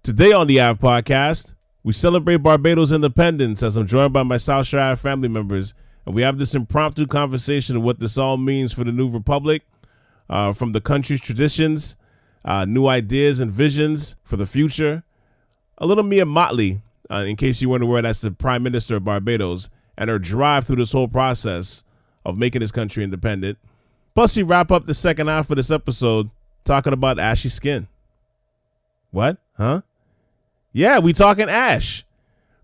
Today on the Ave Podcast, we celebrate Barbados' independence as I'm joined by my South Shore Ave family members, and we have this impromptu conversation of what this all means for the new republic, from the country's traditions, new ideas and visions for the future. A little Mia Motley, in case you weren't aware, that's the Prime Minister of Barbados, and her drive through this whole process of making this country independent. Plus, we wrap up the second half of this episode talking about ashy skin. What? Huh? Yeah, we talking ash.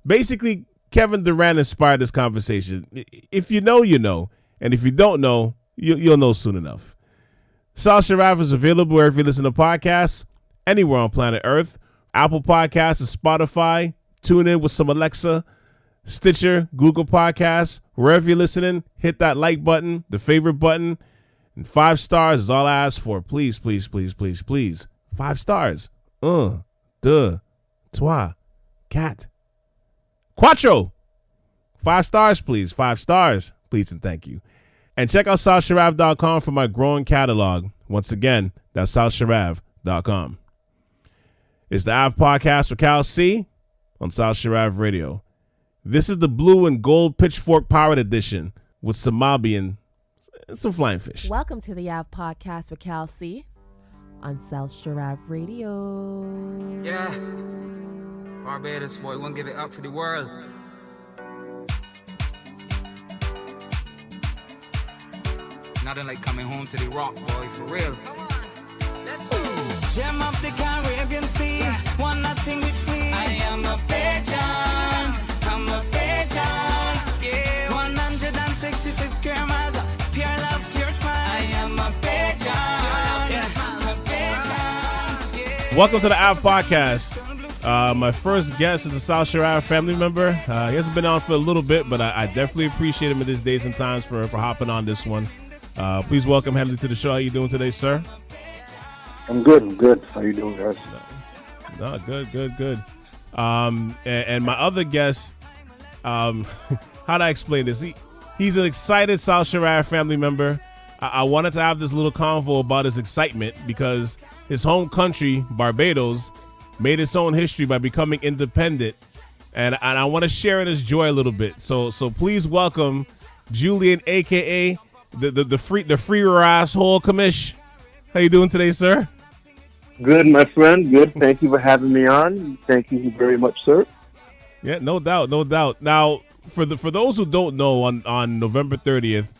Basically, Kevin Durant inspired this conversation. If you know, you know. And if you don't know, you'll know soon enough. South Shore Ave is available wherever you listen to podcasts, anywhere on planet Earth. Apple Podcasts and Spotify. Tune in with some Alexa, Stitcher, Google Podcasts. Wherever you're listening, hit that like button, the favorite button. And 5 stars is all I ask for. Please, please, please, please, please. 5 stars. Deux, trois, quatre, quattro. 5 stars, please. 5 stars, please, and thank you. And check out SouthShoreAve.com for my growing catalog. Once again, that's SouthShoreAve.com. It's the Ave Podcast with Cal C on South Shore Ave Radio. This is the blue and gold pitchfork powered edition with some Moby and some flying fish. Welcome to the Ave Podcast with Cal C on South Shore Ave Radio. Yeah, Barbados boy, won't give it up for the world. Nothing like coming home to the rock, boy, for real. Come on, let's go. Gem of the Caribbean Sea, one nothing with me. I am a pigeon, I'm a pigeon. Yeah, 166 square miles of pure love, pure smile. I am a pigeon, a pigeon. Welcome to the Ave Podcast. My first guest is a South Shore Ave family member. He hasn't been on for a little bit, but I definitely appreciate him in these days and times for hopping on this one. Please welcome Henley to the show. How you doing today, sir? I'm good. How you doing, guys? No, good. And my other guest, how do I explain this? He's an excited South Shore Ave family member. I wanted to have this little convo about his excitement because his home country, Barbados, made its own history by becoming independent, and I want to share in his joy a little bit. So please welcome Julian, aka the free asshole commish. How you doing today, sir? Good, my friend. Good. Thank you for having me on. Thank you very much, sir. Yeah, no doubt. Now, for those who don't know, on November 30th,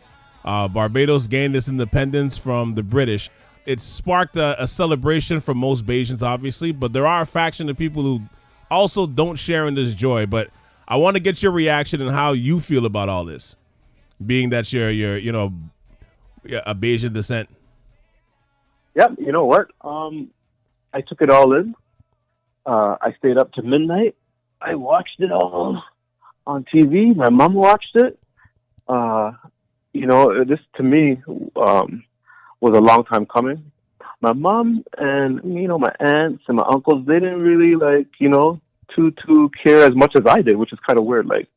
Barbados gained its independence from the British. It sparked a celebration for most Bajans, obviously, but there are a faction of people who also don't share in this joy. But I want to get your reaction and how you feel about all this, being that you're a Bajan descent. Yep. You know what? I took it all in. I stayed up to midnight. I watched it all on TV. My mom watched it. This to me was a long time coming. My mom and my aunts and my uncles, they didn't really too care as much as I did, which is kind of weird, but it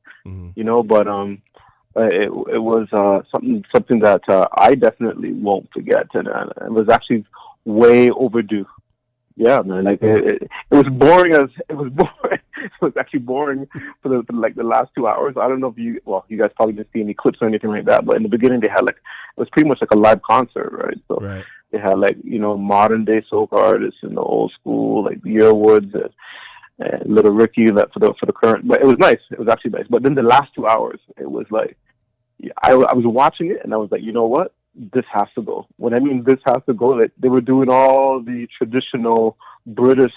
was something that I definitely won't forget, and it was actually way overdue. Yeah, man. It was boring it was actually boring for the last 2 hours. I don't know if you guys probably didn't see any clips or anything like that, but in the beginning they had it was pretty much like a live concert, right? So right. They had modern day soca artists and the old school like Yearwoods and Little Ricky for the current. But it was nice. It was actually nice. But then the last 2 hours, it was I was watching it and I was like, you know what? This has to go. When I mean this has to go, they were doing all the traditional British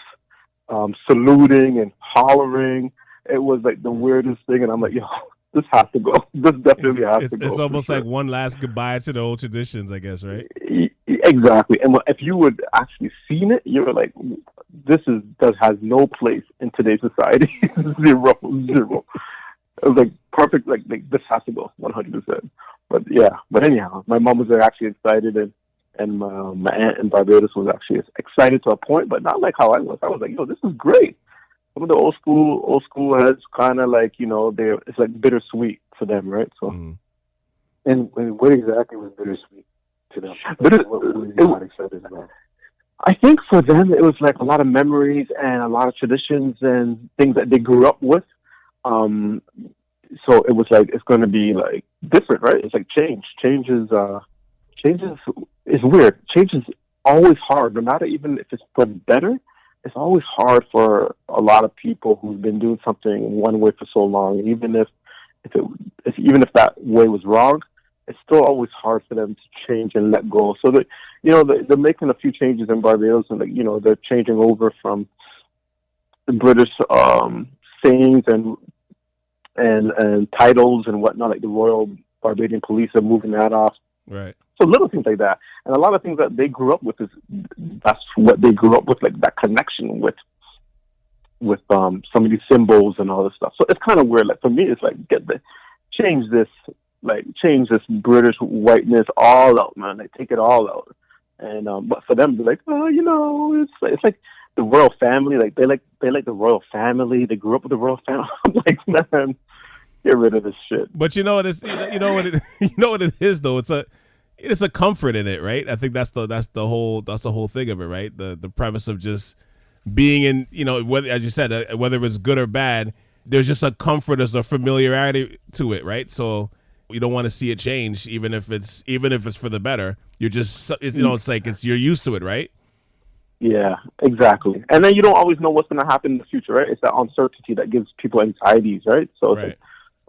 saluting and hollering. It was the weirdest thing, and I'm like, yo, this has to go. This definitely has to go. It's almost like one last goodbye to the old traditions, I guess, right? Exactly. And if you would actually seen it, you were like, this has no place in today's society. Zero. It was perfect. This has to go 100%. But anyhow, my mom was actually excited, and my aunt in Barbados was actually excited to a point, but not like how I was. I was like, yo, this is great. Some of the old school heads kind of it's bittersweet for them, right? So, and what exactly was bittersweet to them? But what were you not excited about? I think for them, it was like a lot of memories and a lot of traditions and things that they grew up with. So it was like, it's going to be like different, right? It's like change. Change is weird. Change is always hard, no matter even if it's for the better. It's always hard for a lot of people who've been doing something one way for so long, even if that way was wrong, it's still always hard for them to change and let go. So that, they're making a few changes in Barbados, and they're changing over from the British sayings and titles and whatnot, like the Royal Barbadian Police are moving that off. Right. So little things like that, and a lot of things that they grew up with that's what they grew up with, like that connection with some of these symbols and all this stuff. So it's kind of weird. Like for me, it's like change this British whiteness all out, man. Like take it all out. And but for them, they're like, it's like the royal family. Like they like the royal family. They grew up with the royal family. I'm like, man, get rid of this shit. But you know what it is though. It's a comfort in it, right? I think that's the whole thing of it, right? The premise of just being in, whether, as you said, whether it's good or bad, there's just a comfort, there's a familiarity to it, right? So you don't want to see it change, even if it's for the better. You're just, it's like you're used to it, right? Yeah, exactly. And then you don't always know what's going to happen in the future, right? It's that uncertainty that gives people anxieties, right? So it's like,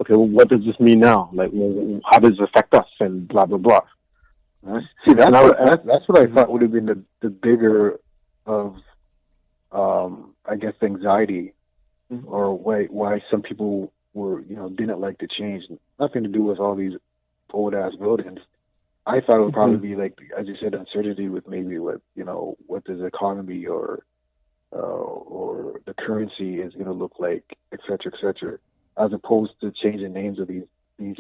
okay, well, what does this mean now? Like, well, how does it affect us? And blah blah blah. See, that's what I thought would have been the bigger of, I guess, anxiety, or why some people were, didn't like the change. Nothing to do with all these old ass buildings. I thought it would probably be like, as you said, uncertainty with maybe what does the economy or the currency is going to look like, et cetera, as opposed to changing names of these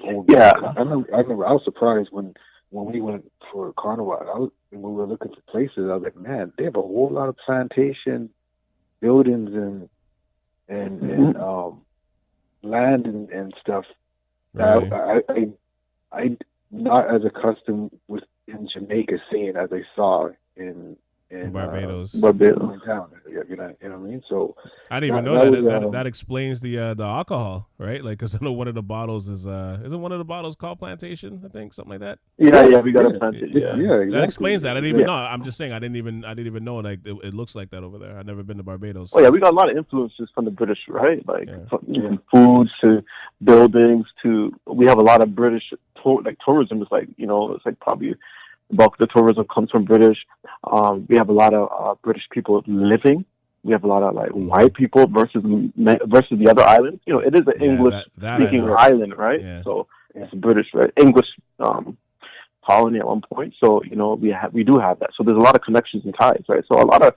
old. Yeah, buildings. I remember I was surprised when we went for Carnival, when we were looking for places, I was like, man, they have a whole lot of plantation buildings and land and stuff. Right. I not as accustomed with in Jamaica seeing as I saw in Barbados. Town, you know what I mean? So I didn't even know that explains the alcohol, right? Like, because I know one of the bottles isn't one of the bottles called Plantation? I think something like that. Yeah, we got a plantation. Yeah, exactly. That explains that. I didn't even know. I'm just saying I didn't even know. Like it looks like that over there. I've never been to Barbados. Oh yeah, we got a lot of influences from the British, right? Like from foods to buildings to we have a lot of British tourism. It's like it's like probably the bulk of the tourism comes from British. We have a lot of British people living. We have a lot of like white people versus the other islands. It is an English speaking island, right? Yeah. So it's British, right? English colony at one point. So we do have that. So there's a lot of connections and ties, right? So a lot of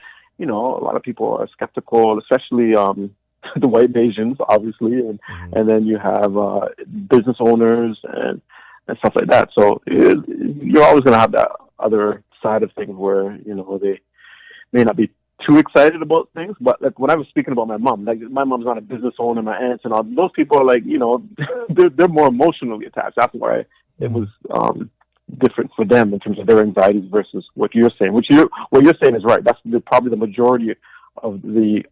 people are skeptical, especially the white Asians, obviously, and then you have business owners and stuff like that. So you're always going to have that other side of things where they may not be too excited about things. But like when I was speaking about my mom, like my mom's not a business owner, my aunts and all those people are like they're more emotionally attached. That's why it was different for them in terms of their anxieties versus what you're saying. What you're saying is right. That's probably the majority of the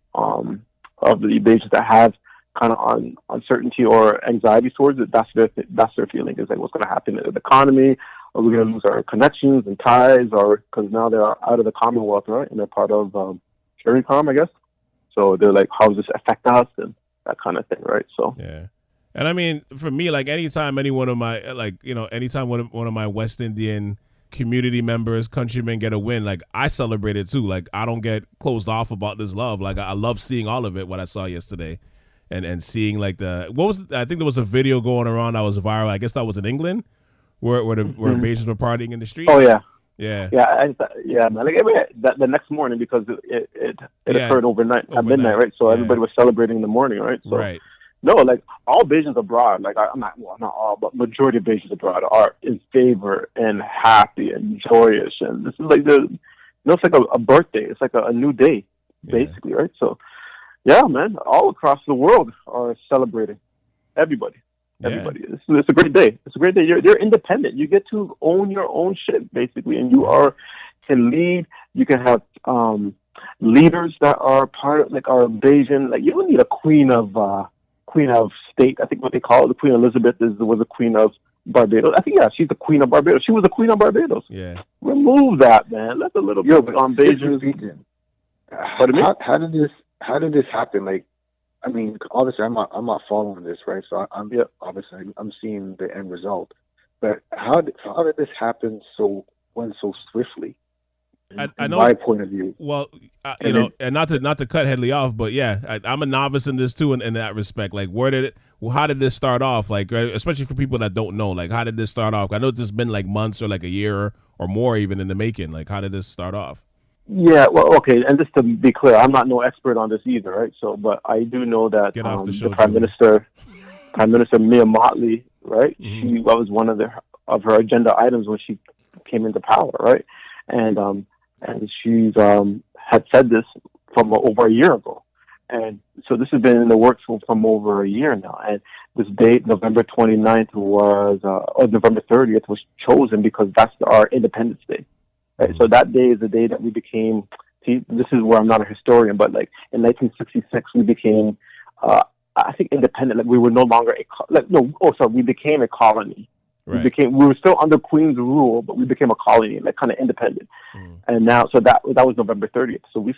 Asians that have kind of uncertainty or anxiety towards it. That's their feeling is like what's going to happen to the economy. Are we going to lose our connections and ties, or because now they're out of the Commonwealth, right? And they're part of CARICOM, I guess. So they're like, how does this affect us and that kind of thing, right? So yeah. And I mean, for me, like anytime any one of my anytime one of my West Indian community members, countrymen get a win, like I celebrate it too. Like I don't get closed off about this love. Like I love seeing all of it. What I saw yesterday, and seeing like I think there was a video going around that was viral. I guess that was in England. Where Bajans were partying in the street. Oh yeah, yeah. Man. Like the next morning because it occurred overnight at midnight, right? So everybody was celebrating in the morning, right? So, right. No, like all Bajans abroad, like not all, but majority of Bajans abroad are in favor and happy and joyous, and this is like it's like a birthday. It's like a new day, basically, right? So, yeah, man, all across the world are celebrating. Everybody. It's a great day. It's a great day. You're independent. You get to own your own shit, basically, and you can lead You can have leaders that are part of like our invasion. Like you don't need a queen of state. I think what they call it, the Queen Elizabeth was the queen of Barbados. I think she's the queen of Barbados. She was the queen of Barbados. Yeah. Remove that, man. That's a little bit of invasion. How did this happen? Like, I mean, obviously, I'm not following this, right? So obviously I'm seeing the end result. But how did this happen so swiftly? I know my point of view. Well, and not to cut Headley off, but yeah, I'm a novice in this too, in that respect. Like, how did this start off? Like, especially for people that don't know, like, how did this start off? I know it's been like months or like a year or more even in the making. Like, how did this start off? Yeah, well, okay, and just to be clear, I'm not no expert on this either, right? So, but I do know that the Prime Minister Mia Mottley, right? Mm-hmm. That was one of her agenda items when she came into power, right? And she's had said this from over a year ago, and so this has been in the works from over a year now. And this date, November 29th, or November 30th, was chosen because that's our Independence Day. Right, so that day is the day that we became. See, this is where I'm not a historian, but like in 1966, we became, I think, independent. Like we were no longer we became a colony. Right. We were still under Queen's rule, but we became a colony, like kind of independent. And now, so that was November 30th. So we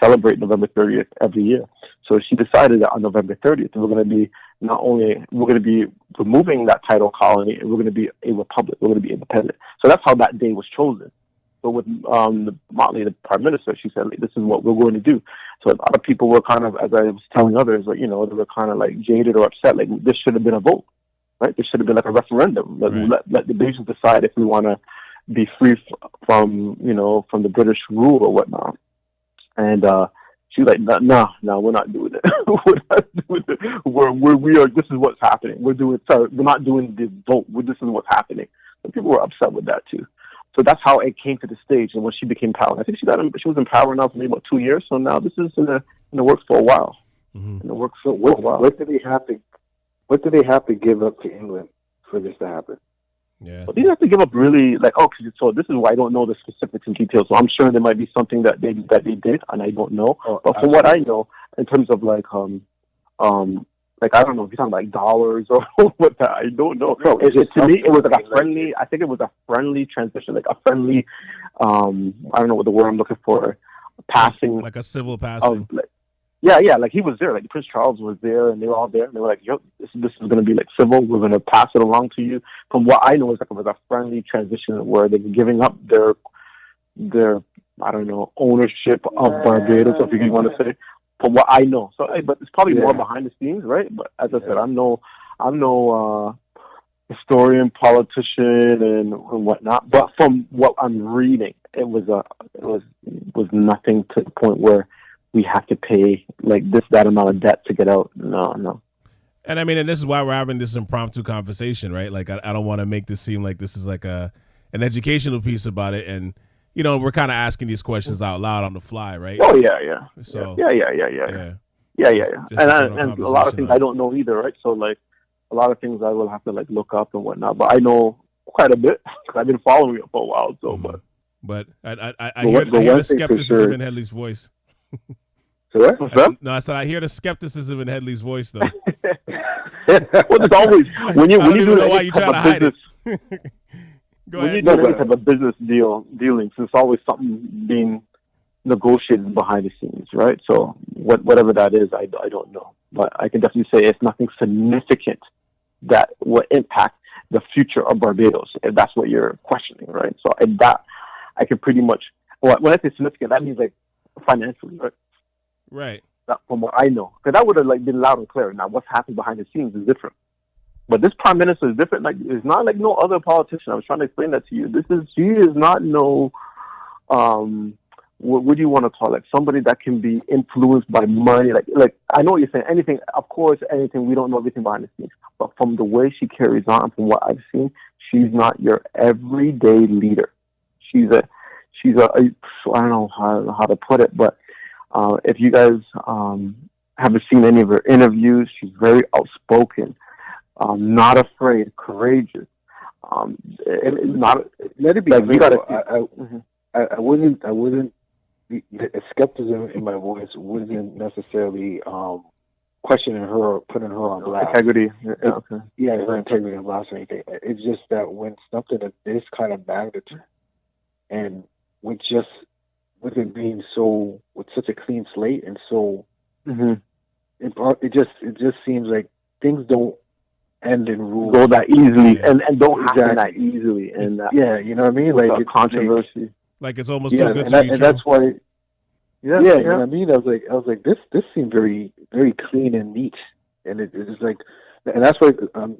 celebrate November 30th every year. So she decided that on November 30th, we're going to be removing that title colony, and we're going to be a republic. We're going to be independent. So that's how that day was chosen. So with Motley, the Prime Minister, she said, like, this is what we're going to do. So a lot of people were kind of, as I was telling others, like, they were kind of like jaded or upset. Like, this should have been a vote, right? This should have been like a referendum. Let the nations decide if we want to be free from the British rule or whatnot. And she was like, no, we're not doing it. We're not doing it. This is what's happening. We're not doing the vote. This is what's happening. And people were upset with that too. So that's how it came to the stage, and when she became power, I think she was in power now for maybe about 2 years. So now this is in the works for a while. Mm-hmm. In the works for a while. What do they have to give up to England for this to happen? Yeah. Well, these have to give up really so this is why I don't know the specifics and details. So I'm sure there might be something that they did, and I don't know. But from what I know, in terms of like I don't know if you're talking like dollars or what that, I don't know. So to me, it was like a friendly. I think it was a friendly transition, like a friendly. I don't know what the word I'm looking for. Passing, like a civil passing. Like he was there. Like Prince Charles was there, and they were all there, and they were like, "Yo, this is going to be like civil. We're going to pass it along to you." From what I know, it was a friendly transition where they were giving up their I don't know ownership of Barbados, if you want to say. From what I know, so but it's probably more behind the scenes, right? But as I said, I'm no historian, politician, and whatnot. But from what I'm reading, it was nothing to the point where we have to pay like that amount of debt to get out. No. And I mean, and this is why we're having this impromptu conversation, right? Like I don't want to make this seem like this is like an educational piece about it, and we're kind of asking these questions out loud on the fly, right? Oh yeah. So yeah. And a lot of things I don't know either, right? So like a lot of things I will have to like look up and whatnot. But I know quite a bit because I've been following it for a while. So, but I hear the skepticism in Headley's voice. What's that? No, I said I hear the skepticism in Headley's voice though. Well, it's always when you do why you trying to hide it. When you do any type of business dealings, there's always something being negotiated behind the scenes, right? So whatever that is, I don't know. But I can definitely say it's nothing significant that will impact the future of Barbados, if that's what you're questioning, right? So that I can pretty much, when I say significant, that means like financially, right? Right. That, from what I know. Because that would have like been loud and clear. Now, what's happening behind the scenes is different. But this prime minister is different. Like, it's not like no other politician. I was trying to explain that to you. She is not no, what do you want to call it? Somebody that can be influenced by money. Like I know what you're saying. Anything, of course, anything. We don't know everything behind the scenes. But from the way she carries on, from what I've seen, she's not your everyday leader. She's a I don't know how to put it, but if you guys haven't seen any of her interviews, she's very outspoken. Not afraid, courageous. Not let it be. Like, you gotta. I wasn't the skepticism in my voice wasn't necessarily questioning her or putting her on blast. Integrity. Yeah, okay. Yeah, her integrity on blast or anything. It's just that when something of this kind of magnitude, and with it being so with such a clean slate and so, it just seems like things don't end in rules go that easily and don't happen that easily. And yeah, you know what I mean? Like it's controversy. Like it's almost too good to be true. And that's why. Yeah, you know what I mean. I was like, this seemed very, very clean and neat, and it's like, and that's why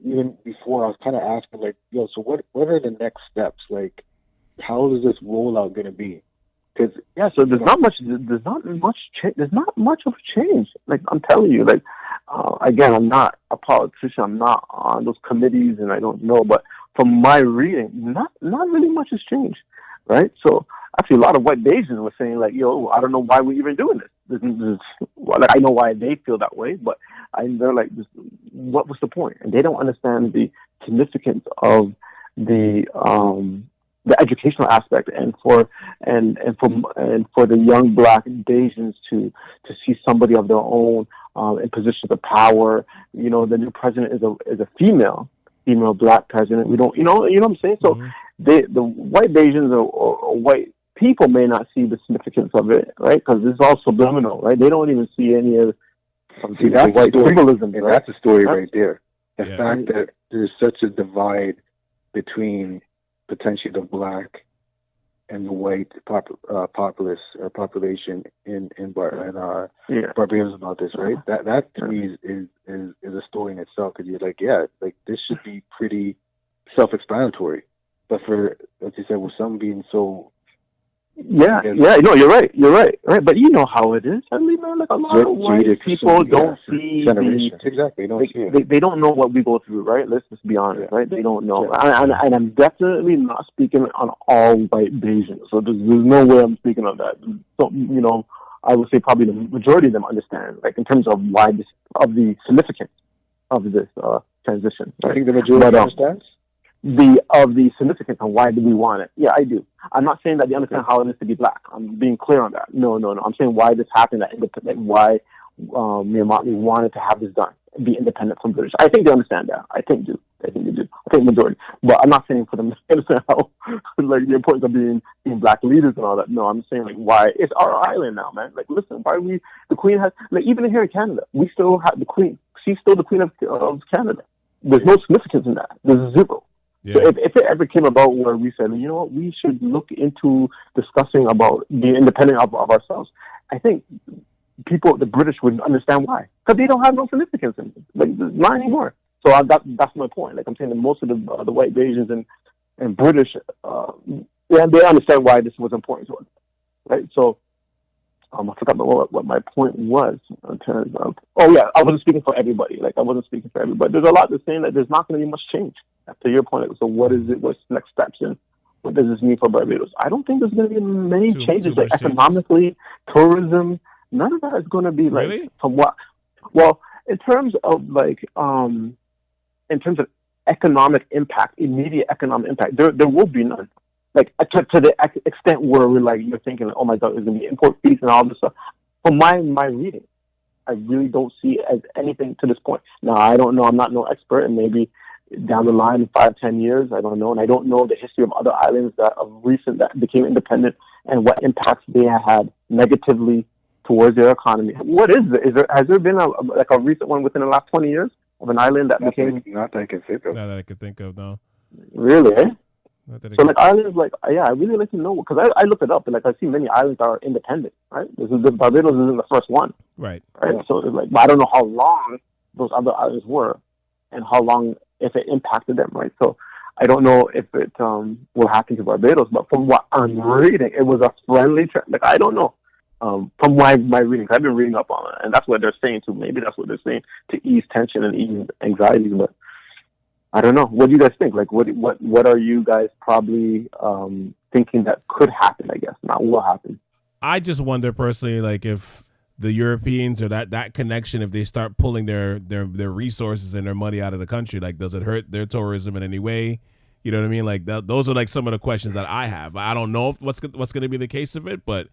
even before I was kind of asking, like, yo, so what are the next steps? Like, how is this rollout going to be? Because so there's not much change. There's not much of a change. Like I'm telling you, like again, I'm not a politician. I'm not on those committees, and I don't know. But from my reading, not really much has changed, right? So. Actually, a lot of white Asians were saying, like, yo, I don't know why we're even doing this. Like, I know why they feel that way, but they're like, what was the point? And they don't understand the significance of the educational aspect, and for the young Black Asians to see somebody of their own in positions of power. You know, the new president is a female Black president. We don't, you know what I'm saying? So the white Asians or white people may not see the significance of it, right? Because it's all subliminal, right? They don't even see any of that's white symbolism. And right? that's a story right there. The fact that there's such a divide between potentially the Black and the white populace or population in Barbados about this, right? That to me is a story in itself, because you're like, like this should be pretty self-explanatory, but for, as you said, with some being so. No, you're right. But you know how it is. I mean, man, like a lot of white people don't see exactly. They don't know what we go through, right? Let's just be honest, right? They don't know, and I'm definitely not speaking on all white Asians. So there's no way I'm speaking of that. So you know, I would say probably the majority of them understand, like in terms of the significance of this transition. Right? I think the majority understands. Of the significance and why do we want it? Yeah, I do. I'm not saying that they understand how it is to be Black. I'm being clear on that. No. I'm saying why this happened. Why me and Motley wanted to have this done, be independent from British. I think they understand that. I think they do. I think majority. But I'm not saying for them to understand how, like, the importance of being Black leaders and all that. No, I'm saying, like, why it's our island now, man. Like, listen, why the Queen has, like, even here in Canada, we still have the Queen. She's still the Queen of Canada. There's no significance in that. There's zero. Yeah. So if it ever came about where we said, you know what, we should look into discussing about being independent of ourselves, I think the British would understand why. Because they don't have no significance in it. Like, not anymore. So that's my point. Like, I'm saying that most of the white Asians and British, they understand why this was important to us. Right? So, I forgot what my point was in terms of. Oh yeah, I wasn't speaking for everybody. Like, I wasn't speaking for everybody. There's a lot that's saying that there's not going to be much change. To your point, so what is it? What's the next steps, and what does this mean for Barbados? I don't think there's going to be many changes, like economically, tourism. None of that is going to be like from what. Well, in terms of economic impact, immediate economic impact, there will be none. Like to the extent where we're like, you're thinking, oh my God, there's going to be import fees and all this stuff. From my reading, I really don't see it as anything to this point. Now, I don't know. I'm not no expert, and maybe down the line in 5-10 years, I don't know. And I don't know the history of other islands that became independent and what impacts they had negatively towards their economy. What is it? Has there been a recent one within the last 20 years of an island that became... Not that I can think of. Not that I can think of, no. Really, eh? So, like, islands, like, yeah, I really like to know, because I looked it up, and, like, I see many islands are independent, right? Barbados isn't the first one. Right. Yeah. So, it's like, I don't know how long those other islands were, and how long, if it impacted them, right? So, I don't know if it will happen to Barbados, but from what I'm reading, it was a friendly trip. Like, I don't know. From my reading, I've been reading up on it, and that's what they're saying too. Maybe that's what they're saying to ease tension and ease anxiety, but I don't know. What do you guys think? Like, what are you guys probably thinking that could happen? I guess not will happen. I just wonder personally, like, if the Europeans or that connection, if they start pulling their resources and their money out of the country, like, does it hurt their tourism in any way? You know what I mean? Like those are like some of the questions that I have. I don't know what's going to be the case of it, but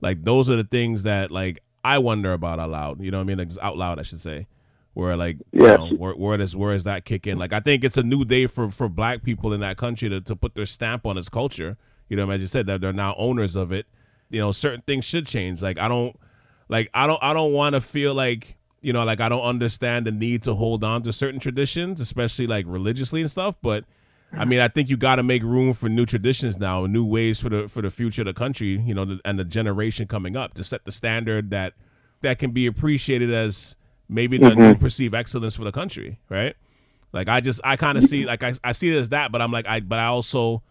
like those are the things that like I wonder about out loud. You know what I mean? Like, out loud, I should say. Where like, Yes. you know, where does that kick in? Like, I think it's a new day for black people in that country to put their stamp on its culture. You know, as you said, that they're now owners of it. You know, certain things should change. Like, I don't want to feel like, you know, like I don't understand the need to hold on to certain traditions, especially like religiously and stuff. But I mean, I think you got to make room for new traditions now, new ways for the future of the country, you know, and the generation coming up to set the standard that can be appreciated as maybe the new perceived excellence for the country, right? Like I kind of see, like I see it as that, but I'm like, but I also,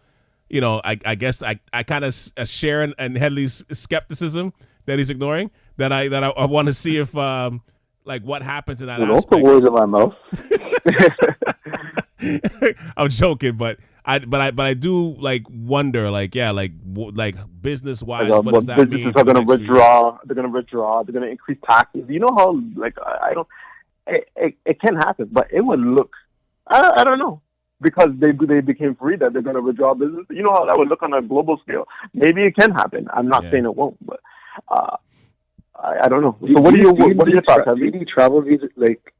you know, I guess I kind of share and Headley's skepticism that he's ignoring, that I want to see if like what happens in that Don't aspect. put words in my mouth. I'm joking, but I do like wonder, like, yeah, like business wise, what does that mean? Businesses are going to withdraw. They're going to withdraw. They're going to increase taxes. You know how, like, I don't. It can happen, but it would look. I don't know, because they became free that they're going to withdraw business. You know how that would look on a global scale. Maybe it can happen. I'm not saying it won't, but I don't know. So what are your thoughts? Do you need travel visa? Like,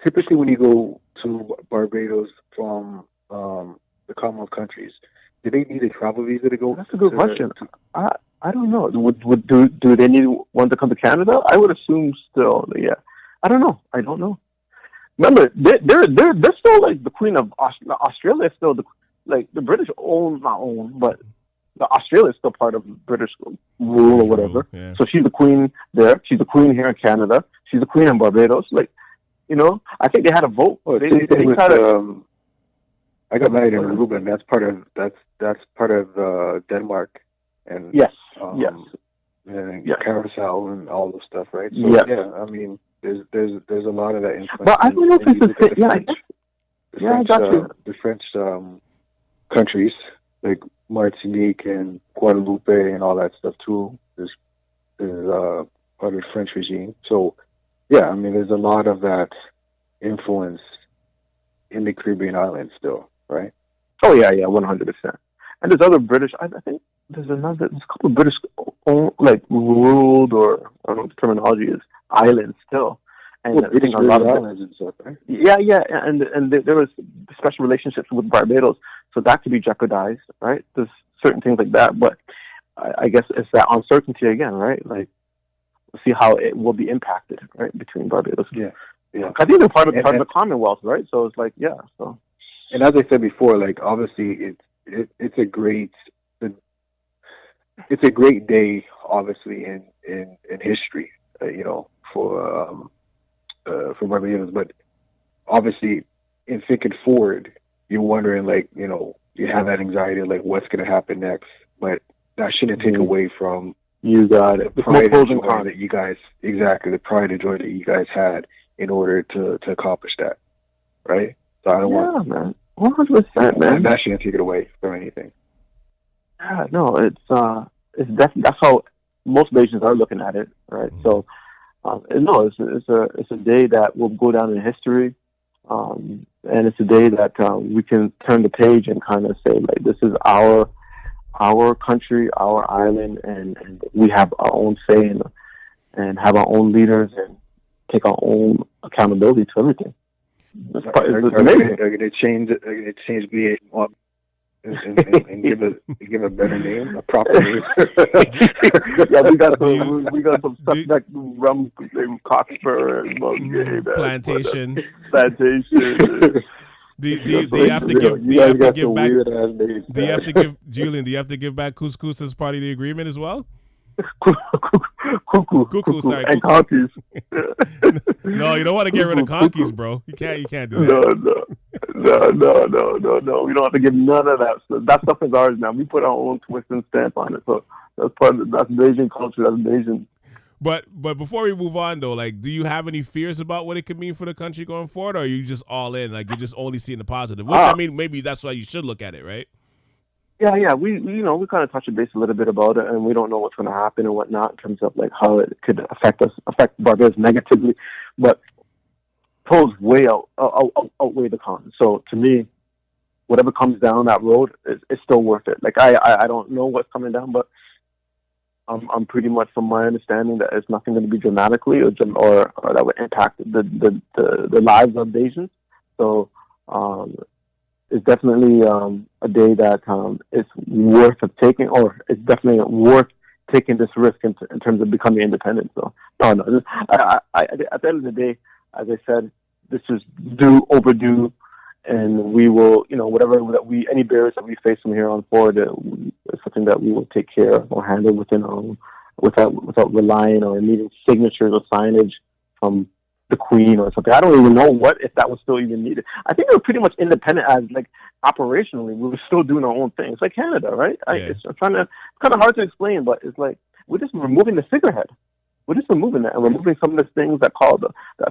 typically when you go to Barbados from the Commonwealth countries, do they need a travel visa to go? That's a good question. I don't know. Do they need one to come to Canada? I would assume still. Yeah. I don't know. Remember, they're still like the Queen of Australia. Is still the British not own, but the Australia is still part of British rule or whatever. Yeah. So she's the queen there. She's the queen here in Canada. She's the queen in Barbados. Like, you know, I think they had a vote. I got married in Aruba, and that's part of Denmark, and yes, and Carousel and all those stuff, right? So yeah, I mean, there's a lot of that influence. But I don't know if it's the same. I got you. The French countries like Martinique and Guadeloupe and all that stuff too is part of the French regime. So yeah, I mean, there's a lot of that influence in the Caribbean islands still, right? Oh yeah, 100%. And there's other British. I think there's a couple of British like ruled, or I don't know what the terminology is, islands still. And British a lot of islands and stuff, right? Yeah, and there was special relationships with Barbados, so that could be jeopardized, right? There's certain things like that, but I guess it's that uncertainty again, right? Like, we'll see how it will be impacted, right, between Barbados. Yeah. I think they're part of the Commonwealth, right? So it's like, yeah. So, and as I said before, like, obviously it's a great day, obviously in history, you know, for Barbados. But obviously, in thinking forward, you're wondering, like, you know, you have that anxiety, like, what's going to happen next. But that shouldn't take away from you got it. The pride and joy that you guys, exactly, the pride and joy that you guys had in order to accomplish that, right? So I don't want, man, 100%, man. That shouldn't take it away from anything. Yeah, no, it's definitely, that's how most Asians are looking at it, right? So, no, it's a day that will go down in history, and it's a day that we can turn the page and kind of say, like, this is our country, our island, and we have our own say and have our own leaders and take our own accountability to everything. It's amazing. They're going to change the and give a better name, a proper name. Yeah, we got some stuff like rum, cockspur, and plantation. Do you have to give back couscous as part of the agreement as well? Cuckoo, sorry, and conkies. No, you don't want to get rid of conkies, bro. You can't do that. No. We don't have to give none of that stuff. That stuff is ours now. We put our own twist and stamp on it. So that's Asian culture. That's Asian. But before we move on, though, like, do you have any fears about what it could mean for the country going forward, or are you just all in? Like, you're just only seeing the positive? Which, I mean, maybe that's why you should look at it, right? Yeah. We kind of touched base a little bit about it, and we don't know what's going to happen and whatnot in terms of, like, how it could affect Barbados negatively. But pros outweigh the cons. So to me, whatever comes down that road is still worth it. Like I don't know what's coming down, but I'm pretty much, from my understanding, that it's nothing going to be dramatically or that would impact the lives of Asians. So it's definitely a day that it's worth taking, or it's definitely worth taking this risk in terms of becoming independent. So no, I, at the end of the day, as I said, this is overdue. And we will, whatever that any barriers that we face from here on forward, is something that we will take care of or handle without relying or needing signatures or signage from the Queen or something. I don't even know if that was still even needed. I think we were pretty much independent as operationally. We were still doing our own thing. It's like Canada, right? Yeah. It's kind of hard to explain, but it's like we're just removing the figurehead. We're just removing that and removing some of the things that's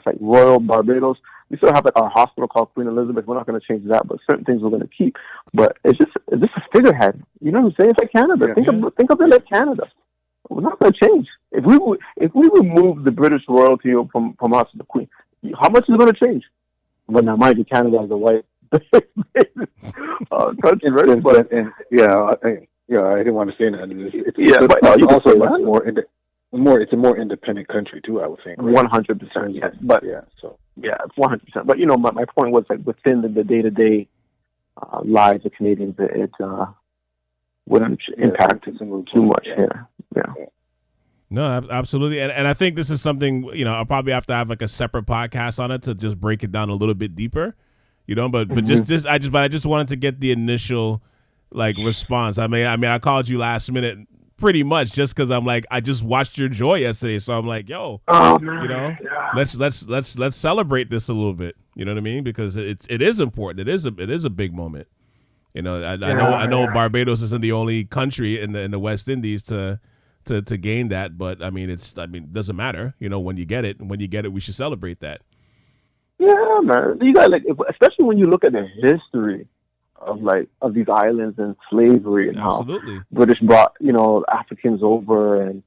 like Royal Barbados. We still have our hospital called Queen Elizabeth. We're not going to change that, but certain things we're going to keep. But it's just a figurehead. You know what I'm saying? It's like Canada. Yeah. Think of it like Canada. We're not going to change. If we remove the British royalty from us, the Queen, how much is it going to change? But now, mind you, Canada is a white country, right? But I didn't want to say that. But you also it's a more independent country too, I would think. 100%, yes. But so 100%. But my point was within the day-to-day lives of Canadians, it wouldn't impact too much here. Yeah. No, absolutely, and I think this is something I'll probably have to have a separate podcast on it to just break it down a little bit deeper, But I just wanted to get the initial response. I mean, I called you last minute. Pretty much just because I'm I just watched your joy yesterday, so I'm like, yo, let's celebrate this a little bit. You know what I mean? Because it is important. It is a big moment. I know Barbados isn't the only country in the West Indies to gain that, but it doesn't matter. When you get it, we should celebrate that. Yeah, man. You got especially when you look at the history of these islands and slavery and Absolutely. How British brought Africans over and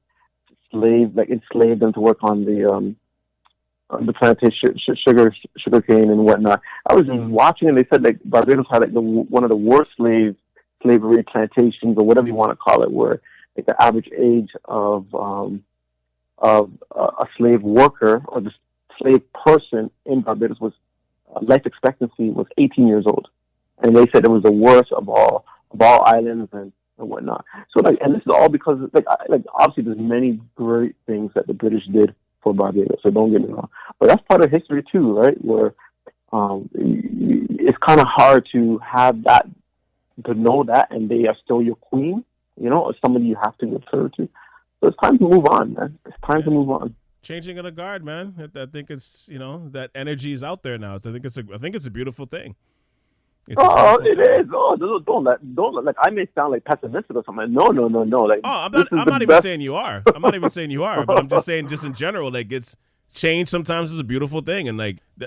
enslaved them to work on the plantation sugarcane and whatnot. I was just watching and they said Barbados had one of the worst slavery plantations or whatever you want to call it, where the average age of a slave worker or the slave person in Barbados was life expectancy was 18 years old. And they said it was the worst of all islands and whatnot. So and this is all because obviously there's many great things that the British did for Barbados. So don't get me wrong, but that's part of history too, right? Where it's kind of hard to have that, to know that, and they are still your queen, or somebody you have to refer to. So it's time to move on, man. It's time to move on. Changing of the guard, man. I think it's that energy is out there now. So I think it's a beautiful thing. It is. Oh, don't let. I may sound pessimistic or something. No. I'm not even saying you are. I'm not even saying you are. But I'm just saying, just in general, it's change sometimes is a beautiful thing, and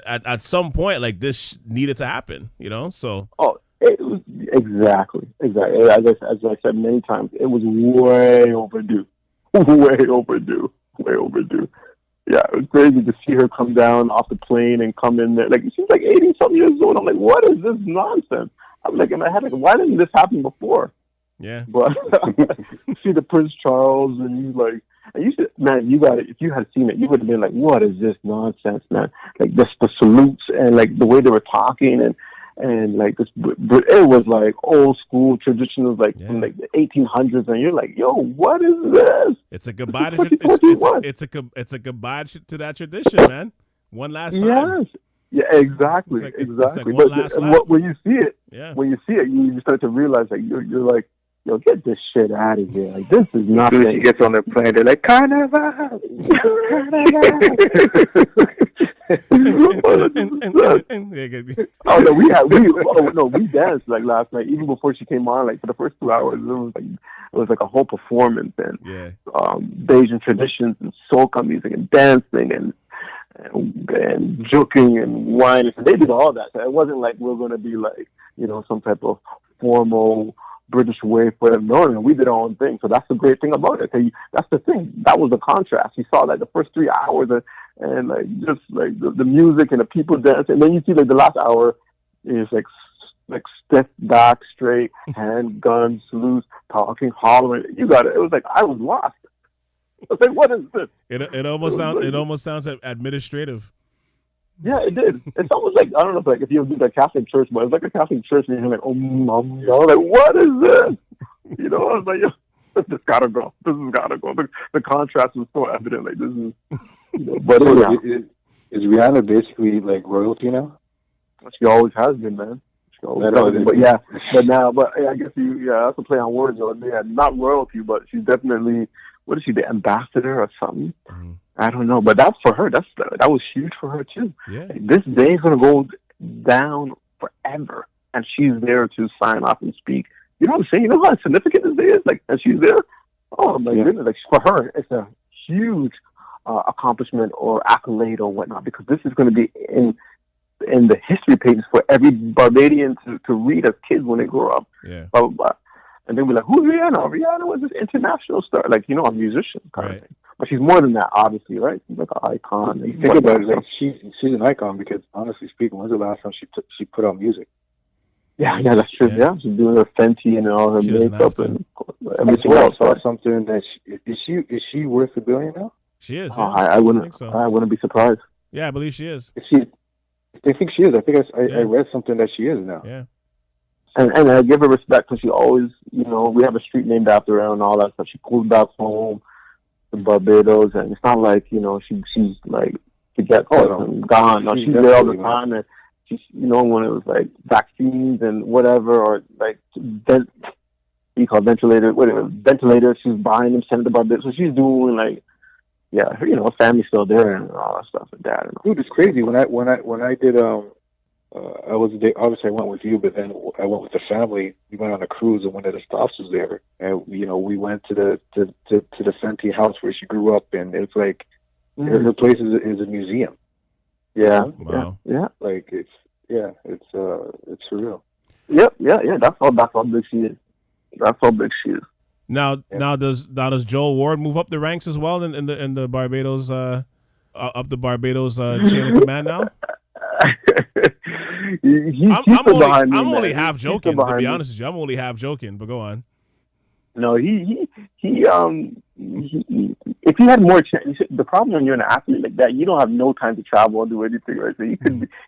at some point, this needed to happen. So. Oh, it was exactly. As I said many times, it was way overdue. Way overdue. Yeah, it was crazy to see her come down off the plane and come in there. She's 80-something years old. I'm like, what is this nonsense? I'm in my head, why didn't this happen before? Yeah. But see the Prince Charles and you should, man, you got it. If you had seen it, you would have been like, what is this nonsense, man? Just the salutes and the way they were talking and this, it was old school traditional, from the 1800s, and you're like, yo, what is this? It's a goodbye to it's a goodbye to that tradition, man. One last time. Yes. Yeah, exactly. Exactly. When you see it, you start to realize you're like, yo, get this shit out of here. This is not. As soon as she gets on the plane, they're like, Carnival. We danced last night, even before she came on. For the first 2 hours, it was a whole performance and Bayesian traditions and soca music and dancing and joking and whining. So they did all that. So it wasn't we're going to be some type of formal British way for them. No, we did our own thing. So that's the great thing about it. That's the thing. That was the contrast. You saw the first 3 hours and just the music and the people dancing. And then you see the last hour is like stiff back, straight, handguns, loose, talking, hollering. You got it. It was like I was lost. I was like, what is this? It almost sounds administrative. Yeah, it did. It's almost like, I don't know if if you've been to a Catholic church, but it's like a Catholic church, and you're like, oh, mom, you know, like, what is this? You know, I was like, this gotta go. This has gotta go. The contrast was so evident. Like, this is, you know, but is Rihanna basically like royalty now? She always has been, man. She always has been. But yeah, but I guess that's a play on words. Though. Yeah, not royalty, but she's definitely, what is she, the ambassador or something? Mm-hmm. I don't know, but that's for her. That was huge for her too. Yeah. This day is gonna go down forever, and she's there to sign off and speak. You know what I'm saying? You know how significant this day is? Like, and she's there. Oh my goodness! Like for her, it's a huge accomplishment or accolade or whatnot, because this is going to be in the history pages for every Barbadian to read as kids when they grow up. Yeah. Blah blah blah. And they'll be like, "Who's Rihanna? Rihanna was this international star, like, you know, a musician kind of thing." But she's more than that, obviously, right? She's like an icon. You think about it, like she's an icon, because honestly speaking, when's the last time she put out music? Yeah, that's true. Yeah, she's doing her Fenty and all her makeup and everything else. I saw something that is she worth $1 billion now? She is. I wouldn't be surprised. Yeah, I believe she is. I think she is. I think I read something that she is now. Yeah. And I give her respect, because she always, you know, we have a street named after her and all that stuff. She comes back home to Barbados, and it's not like, you know, she's like forgetful and gone. No, she's there all the time, and she's, you know, when it was like vaccines and whatever, or like ventilators, she's buying them, sending them to Barbados. So she's doing like, yeah, you know, her family's still there and all that stuff. And dad, dude, it's crazy. When I did obviously I went with you, but then I went with the family. We went on a cruise, and one of the stops was there, and you know, we went to the Fenty house where she grew up, and it's like her place is a museum. Yeah, wow. Yeah. Like it's surreal. Yep, yeah. That's how big she is. That's how big she is. Now does Joel Ward move up the ranks as well in the Barbados up the Barbados chain of command now? I'm only half joking, to be honest with you. I'm only half joking, but go on. No, he if he had more chance, the problem when you're an athlete like that, you don't have no time to travel or do anything, right? So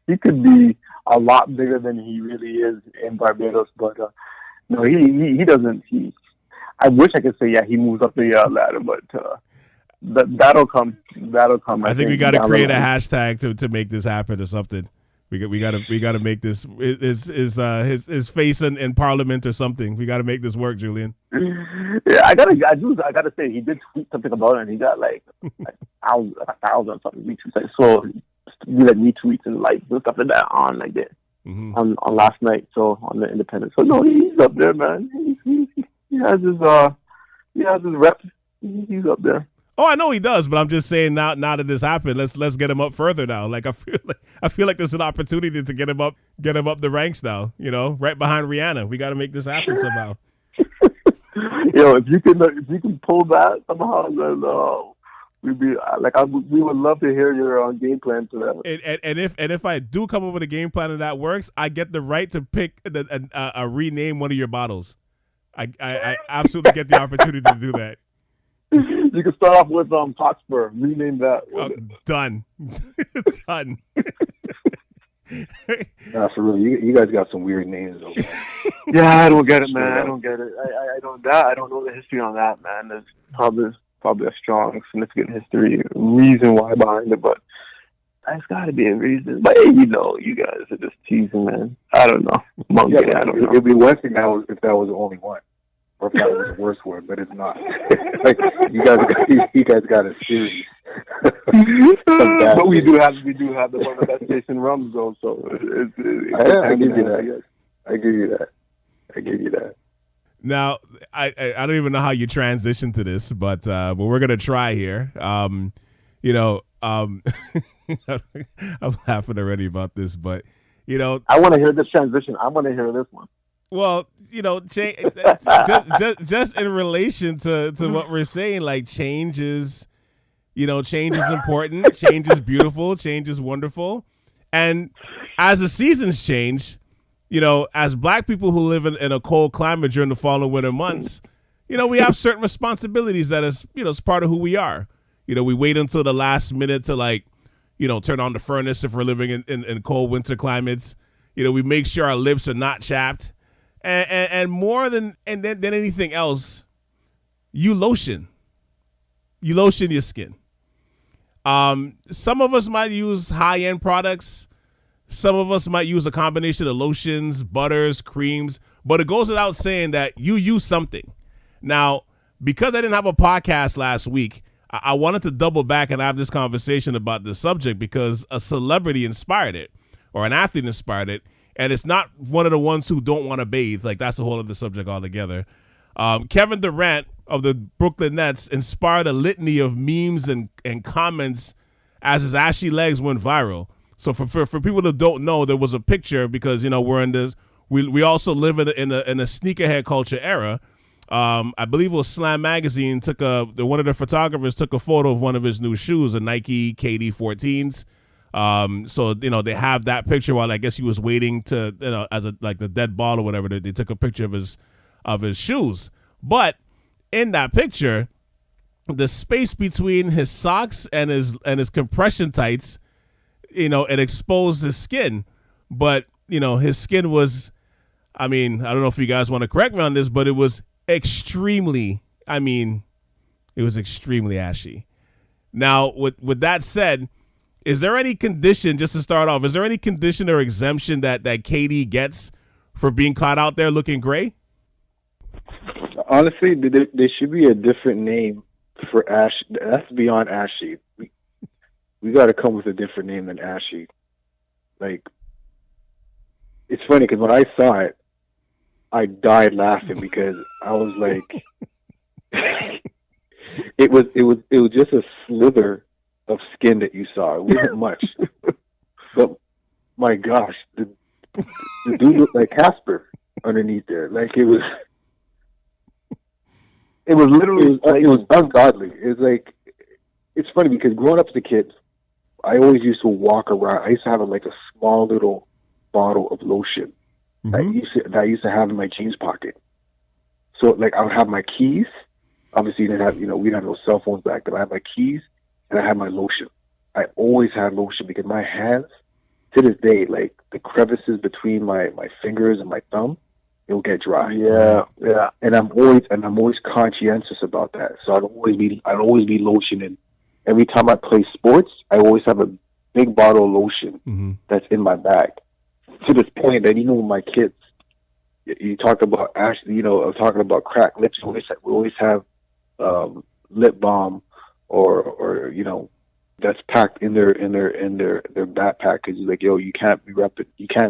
he could be a lot bigger than he really is in Barbados, but no, he doesn't. I wish I could say he moves up the ladder, but that'll come. I think we got to create a hashtag to make this happen or something. We got to make this his face in Parliament or something. We got to make this work, Julian. Yeah, I gotta say, he did tweet something about it, and he got like 1,000 something retweets. Like, so we like retweets and likes and stuff like that on like that on last night. So on the Independent. So no, he's up there, man. He has his rep. He's up there. Oh, I know he does, but I'm just saying now that this happened, let's get him up further now. Like I feel like there's an opportunity to get him up the ranks now. You know, right behind Rihanna. We got to make this happen somehow. Yo, if you can pull that somehow, then we would love to hear your game plan to that. And if I do come up with a game plan and that works, I get the right to pick rename one of your bottles. I absolutely get the opportunity to do that. You can start off with Hotspur. Rename that. Done. Done. Nah, for real, you guys got some weird names. Okay? Yeah, I don't get it, man. I don't get it. I don't know the history on that, man. There's probably a strong, significant history reason why behind it, but there's got to be a reason. But hey, you know, you guys are just teasing, man. I don't know. Monkey, I don't know. It'd be one thing if that was the only one. Or if that was the worst word, but it's not. Like you guys got a series. But we do have the one of that Jason Rums though, so I give you that. I give you that. Now I don't even know how you transition to this, but we're gonna try here. I'm laughing already about this, but you know, I want to hear this transition. I want to hear this one. Well, you know, just in relation to what we're saying, like change is important, change is beautiful, change is wonderful, and as the seasons change, you know, as black people who live in a cold climate during the fall and winter months, you know, we have certain responsibilities that is, you know, it's part of who we are. You know, we wait until the last minute to, like, you know, turn on the furnace if we're living in cold winter climates. You know, we make sure our lips are not chapped. And more than anything else, you lotion your skin. Some of us might use high-end products. Some of us might use a combination of lotions, butters, creams, but it goes without saying that you use something. Now, because I didn't have a podcast last week, I wanted to double back and have this conversation about this subject because a celebrity inspired it, or an athlete inspired it, and it's not one of the ones who don't want to bathe. Like, that's a whole other subject altogether. Kevin Durant of the Brooklyn Nets inspired a litany of memes and comments as his ashy legs went viral. So for people that don't know, there was a picture because, you know, we're in this. We also live in a sneakerhead culture era. I believe it was Slam Magazine one of the photographers took a photo of one of his new shoes, a Nike KD 14s. So, you know, they have that picture while I guess he was waiting to, you know, as like the dead ball or whatever. They took a picture of his shoes. But in that picture, the space between his socks and his compression tights, you know, it exposed his skin. But, you know, his skin was, I mean, I don't know if you guys want to correct me on this, but it was extremely ashy. Now, with that said, is there any condition, just to start off, is there any condition or exemption that KD gets for being caught out there looking gray? Honestly, there should be a different name for ash. That's beyond ashy. We got to come with a different name than ashy. Like, it's funny because when I saw it, I died laughing because I was like, it was just a slither of skin that you saw. It wasn't much, but my gosh, the dude looked like Casper underneath there. Like it was literally it was ungodly. It was like, it's funny because growing up as a kid, I always used to walk around. I used to have a small little bottle of lotion. Mm-hmm. that I used to have in my jeans pocket. So like I would have my keys. Obviously we didn't have no cell phones back then. I had my keys and I had my lotion. I always had lotion because my hands, to this day, like the crevices between my fingers and my thumb, it'll get dry. Yeah. And I'm always conscientious about that. So I'd always be lotioning. Every time I play sports, I always have a big bottle of lotion mm-hmm. that's in my bag. To this point that, with my kids, you talked about talking about cracked lips. We always have lip balm or that's packed in their backpack because like, yo, you can't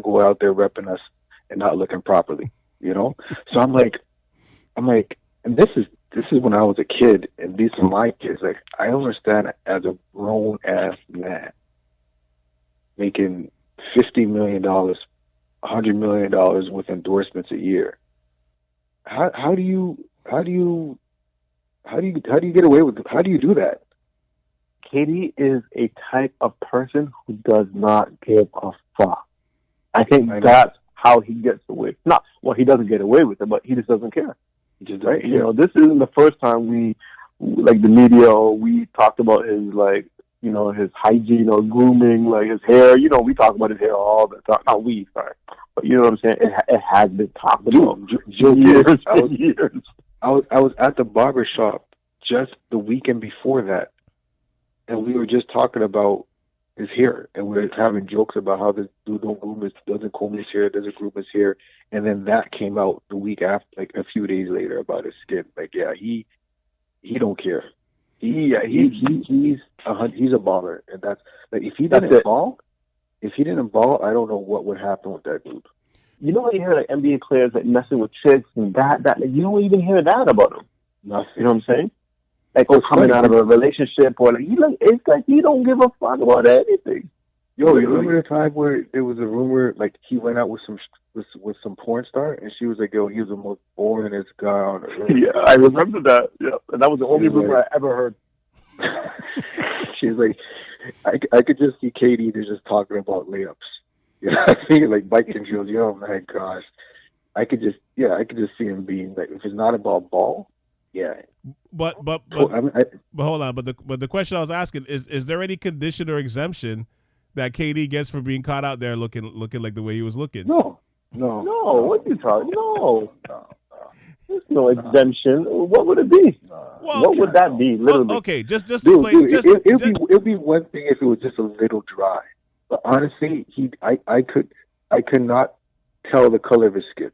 go out there repping us and not looking properly, So I'm like, and this is when I was a kid, and these are my kids. Like, I understand as a grown ass man making $50 million, $100 million with endorsements a year. How do you get away with it? How do you do that? KD is a type of person who does not give a fuck. I think that's how he gets away. He doesn't get away with it, but he just doesn't care. Just right? This isn't the first time we, like the media, we talked about his his hygiene or grooming, like his hair. We talk about his hair all the time. Not we, sorry, but you know what I'm saying. It has been talked about years. I was at the barber shop just the weekend before that, and we were just talking about his hair, and we were having jokes about how this dude doesn't comb his hair, doesn't groom his hair, and then that came out the week after, like a few days later, about his skin. Like, yeah, he don't care. He's a baller, and that's like if he didn't ball, I don't know what would happen with that dude. You hear like NBA players like messing with chicks and that you don't even hear that about him. Nothing. You know what I'm saying? Like coming out of a relationship or it's like he don't give a fuck about anything. Yo, you remember the time where there was a rumor like he went out with some porn star and she was like, yo, he was the most boringest guy on earth. Yeah, I remember that. Yeah, and that was the only rumor I ever heard. She's like, I could just see KD just talking about layups. You know what I mean? Like Mike Congeals, oh my gosh. I could just see him being like, if it's not about ball, yeah. But I mean, but hold on. But the question I was asking is there any condition or exemption that KD gets for being caught out there looking like the way he was looking? No. What are you talking? No. There's no exemption. What would it be? Well, What would that be? Literally. Okay, just to Dude, play. it'd be one thing if it was just a little dry. But honestly, I could not tell the color of his skin.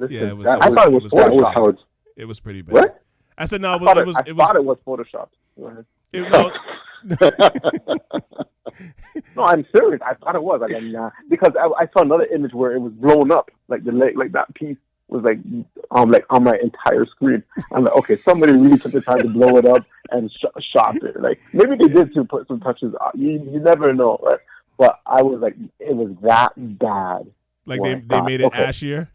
Yeah, it was, I thought it was Photoshop. It was pretty bad. What? I said no. I thought it was Photoshop. No, I'm serious. I thought it was. Nah, because I saw another image where it was blown up, like the leg, like that piece was like on my entire screen. I'm like, okay, somebody really took the time to blow it up and shot it. Like maybe they did to put some touches. You never know, right? But I was like, it was that bad. Like they made it ashier.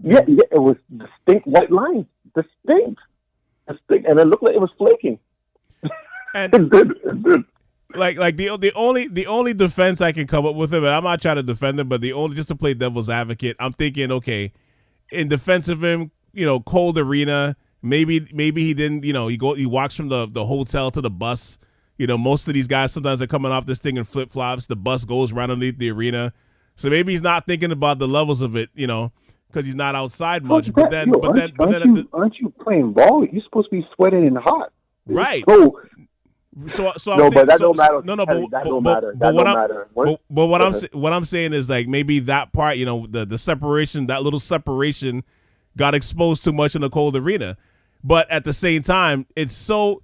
Yeah, it was distinct white lines, distinct, and it looked like it was flaking. And it did. Like the only defense I can come up with him, and I'm not trying to defend him, but just to play devil's advocate, I'm thinking, okay, in defense of him, cold arena, maybe he didn't, he walks from the hotel to the bus. Most of these guys sometimes are coming off this thing in flip flops. The bus goes right underneath the arena, so maybe he's not thinking about the levels of it, because he's not outside much. Aren't you playing ball? You're supposed to be sweating and hot, right? So but that don't matter. No, that don't matter. That don't matter. But what I'm saying is, like, maybe that part, the separation, that little separation, got exposed too much in the cold arena. But at the same time, it's the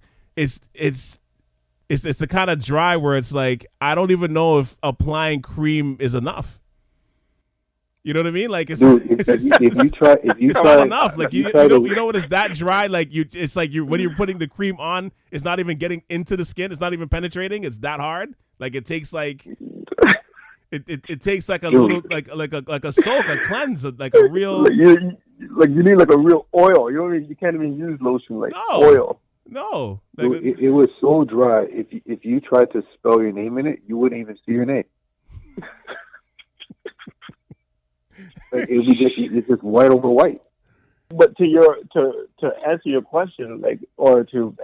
kind of dry where it's like, I don't even know if applying cream is enough. You know what I mean? Like, if you try enough. Like, you know what is that dry? Like, it's like when you're putting the cream on, it's not even getting into the skin. It's not even penetrating. It's that hard. Like, it takes like it takes like a little like a soak, a cleanse, like a real. You need like a real oil. You can't even use lotion oil. No, it was so dry. If you tried to spell your name in it, you wouldn't even see your name. It would be just white over white. But to answer your question, like, or to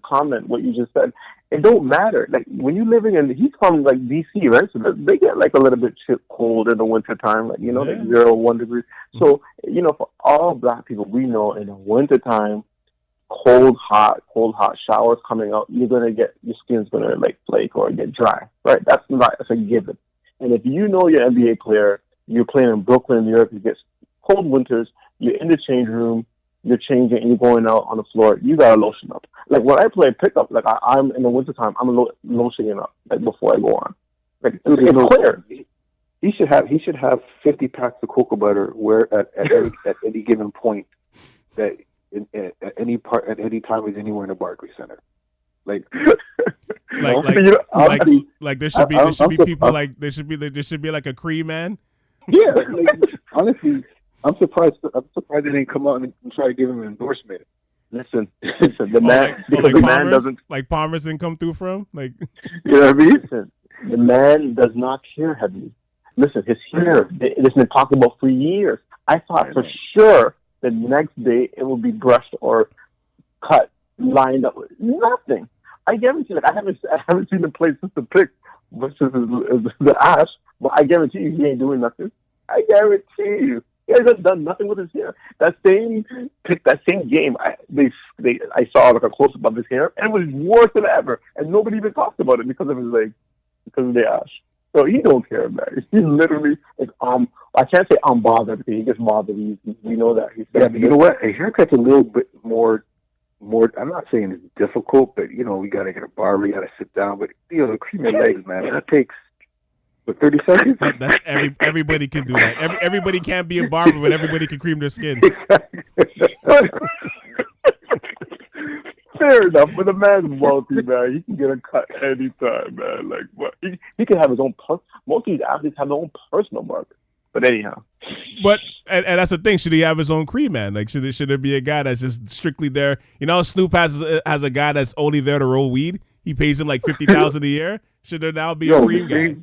comment what you just said, it don't matter. Like, when you're living he's from like DC, right? So they get like a little bit cold in the wintertime, like, like 0-1 degrees. So, for all black people, we know in the wintertime, cold, hot showers coming out, your skin's gonna like flake or get dry, right? That's a given. And if you're an NBA player, you're playing in Brooklyn, New York, it gets cold winters, you're in the change room, you're changing, and you're going out on the floor, you gotta lotion up. Like, when I play pickup, like, I'm in the wintertime, I'm lotioning up, like, before I go on. Like, it's clear. He should have 50 packs of cocoa butter at any given point, that at any time is anywhere in the Barclays Center. Like there should be people like there should be like a cream man. Yeah, honestly, I'm surprised they didn't come out and try to give him an endorsement. Listen, the man doesn't, like, Palmer's didn't come through for him. Like, you know what I mean? Listen, the man does not care heavily. Listen, his hair, it's been talked about for years. I thought for sure the next day it will be brushed or cut, lined up. Nothing. I guarantee, like, I haven't seen him play since the pick versus the Ash, but I guarantee you he ain't doing nothing. I guarantee you. He hasn't done nothing with his hair. That same game, I saw like a close-up of his hair, and it was worse than ever, and nobody even talked about it because of the Ash. So he don't care, man. He literally is I can't say bothered, because he gets bothered. We know that. But you know what? A haircut's a little bit more. I'm not saying it's difficult, but we gotta get a barber, we gotta sit down. But the cream your legs, man, that takes 30 seconds. That's everybody can do that. Everybody can't be a barber, but everybody can cream their skin. Fair enough, but the man's wealthy, man. He can get a cut anytime, man. Like, what? He can have his own. Most of these athletes have their own personal barber. But anyhow. But and that's the thing. Should he have his own cream man? Like, should there be a guy that's just strictly there? Snoop has a guy that's only there to roll weed. He pays him like $50,000 a year. Should there now be a cream guy?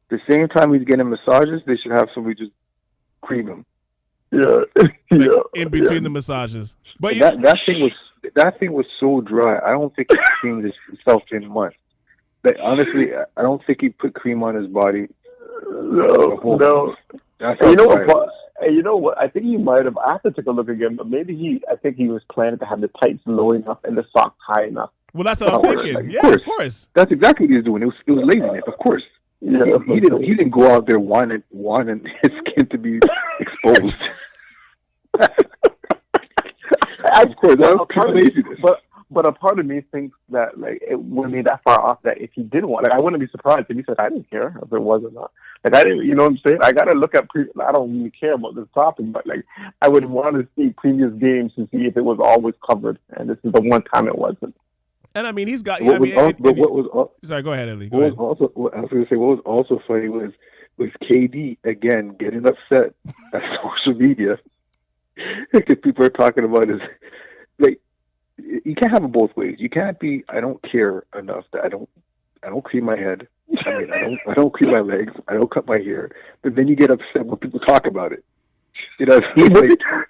the same time he's getting massages, they should have somebody just cream him. Yeah, like, in between the massages. But that thing was so dry. I don't think he creamed himself in much. Like, honestly, I don't think he put cream on his body. No. That's and you know what? I think he might have. I have to take a look again, but maybe I think he was planning to have the tights low enough and the socks high enough. Well, that's what I'm thinking. Like, yeah, of course. That's exactly what he was doing. It was laziness, of course. Yeah, he didn't go out there wanting his skin to be exposed. Of course, that was pure laziness. But a part of me thinks that like it wouldn't be that far off that if he did want, like I wouldn't be surprised if he said I didn't care if it was or not. Like I didn't, you know what I'm saying? I gotta look at. I don't really care about this topic, but like I would want to see previous games to see if it was always covered, and this is the one time it wasn't. And I mean, he's got. Sorry, go ahead, Ellie. I was going to say what was also funny was KD again getting upset at social media because people are talking about his like. You can't have it both ways. You can't be. I don't care enough that I don't cream my head. I mean, I don't cream my legs. I don't cut my hair. But then you get upset when people talk about it. You know,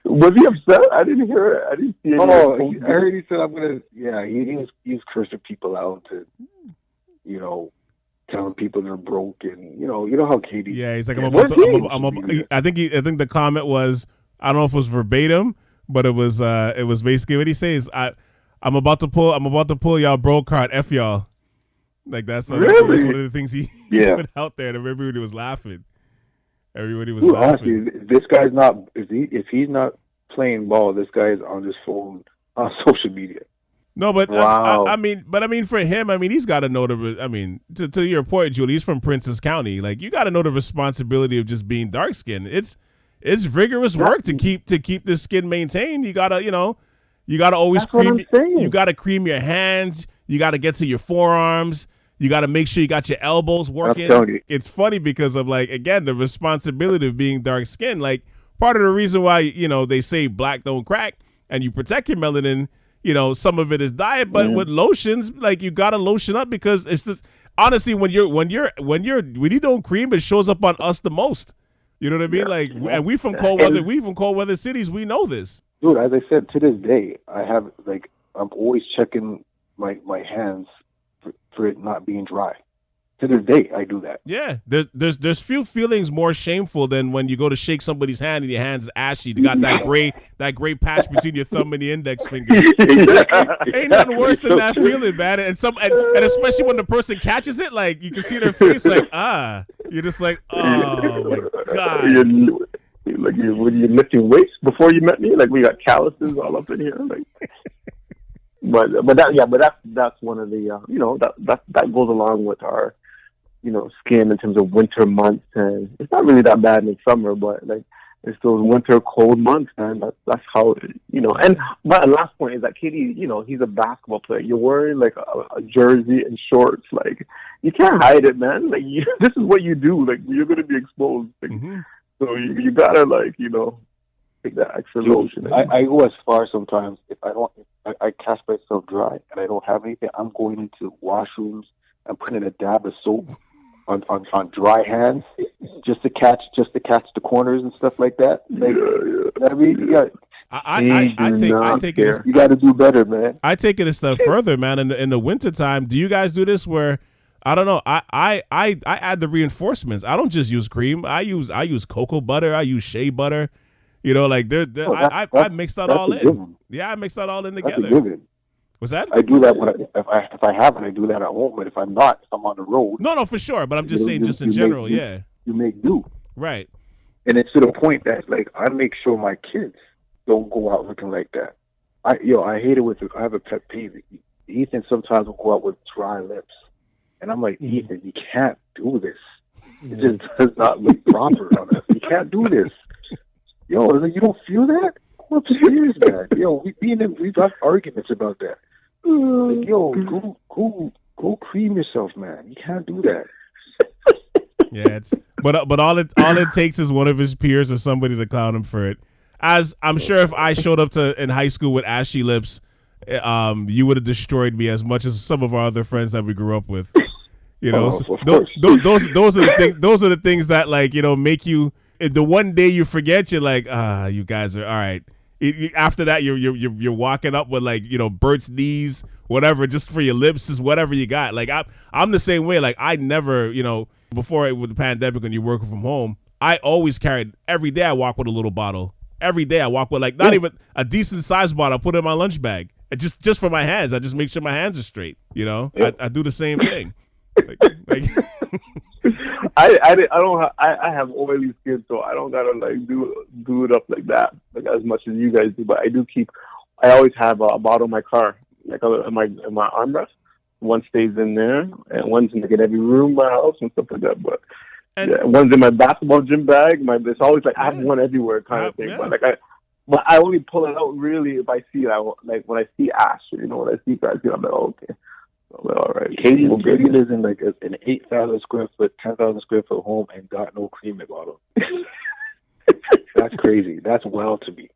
was he upset? I didn't hear it. I didn't see it. I heard he said, "I'm gonna." Yeah, he was cursing people out to, telling people they're broke and you know how KD. Yeah, he's like, I think the comment was, I don't know if it was verbatim, but it was basically what he says. I'm about to pull y'all broke card. F y'all. Like that's one of the things he put out there, and everybody was laughing. Everybody was laughing. Honestly, this guy's not. If he's not playing ball, this guy is on his phone on social media. No, but wow. I mean, for him, I mean, he's got to know to your point, Julie. He's from Princess County. Like, you got to know the responsibility of just being dark skinned. It's rigorous work to keep this skin maintained. You gotta, you gotta always cream. You gotta cream your hands. You gotta get to your forearms. You got to make sure you got your elbows working. It's funny because of, like, again, the responsibility of being dark skinned. Like, part of the reason why, they say black don't crack and you protect your melanin, some of it is diet, but with lotions, like, you got to lotion up because it's just, honestly, when you don't cream, it shows up on us the most. You know what I mean? Like, and we from cold weather cities, we know this. Dude, as I said, to this day, I'm always checking my hands for it not being dry. To this day, I do that. Yeah, there's few feelings more shameful than when you go to shake somebody's hand and your hand's ashy. You got that gray patch between your thumb and the index finger. Ain't nothing worse than that feeling, man. And especially when the person catches it, like you can see their face, like you're just like, oh my god. When you're lifting weights before you met me, like we got calluses all up in here, like. But that's one of the that goes along with our skin in terms of winter months, and it's not really that bad in summer, but like it's those winter cold months, man. That's how And my last point is that KD, he's a basketball player. You're wearing like a jersey and shorts, like you can't hide it, man. Like this is what you do. Like you're gonna be exposed, like, so you gotta take that extra lotion. I go as far sometimes if I cast myself dry and I don't have anything, I'm going into washrooms and putting a dab of soap on dry hands just to catch the corners and stuff like that. Like, I mean, I take it. You got to do better, man. I take it a step further, man. In the wintertime, do you guys do this where? I don't know. I add the reinforcements. I don't just use cream. I use cocoa butter. I use shea butter. Like I mixed that all in. Yeah, I mixed that all in together. What's that? I do that if I have it, I do that at home. But if I'm on the road. No, for sure. But I'm just saying, just in general, yeah. You make do. Right. And it's to the point that like I make sure my kids don't go out looking like that. I hate it I have a pet peeve. Ethan sometimes will go out with dry lips, and I'm like, Ethan, you can't do this. It just does not look proper on us. You can't do this. Yo, like, you don't feel that? Go upstairs, man. Yo, we've got arguments about that. Like, yo, go cream yourself, man. You can't do that. Yeah, but all it takes is one of his peers or somebody to clown him for it. As I'm sure if I showed up in high school with ashy lips, you would have destroyed me as much as some of our other friends that we grew up with. You know, of so course. those are the things. Those are the things that like make you. The one day you forget, you're like, you guys are all right. After that, you're walking up with like Bert's knees, whatever, just for your lips, just whatever you got. Like I'm the same way. Like I never, before with the pandemic when you're working from home, I always carried every day. I walk with a little bottle. Every day I walk with like not even a decent sized bottle. I put it in my lunch bag. Just for my hands. I just make sure my hands are straight. I do the same thing. Like I have oily skin, so I don't gotta like do it up like that, like as much as you guys do. But I always have a bottle in my car, like in my armrest. One stays in there, and one's in like in every room in my house and stuff like that. But one's in my basketball gym bag. It's always like I have one everywhere kind of thing. Yeah. But I only pull it out really if I see like when I see ash, when I see grass, I'm like, oh, okay. All right. Katie lives in like an 8,000 square foot, 10,000 square foot home and got no cream at bottom. That's crazy. That's wild to me.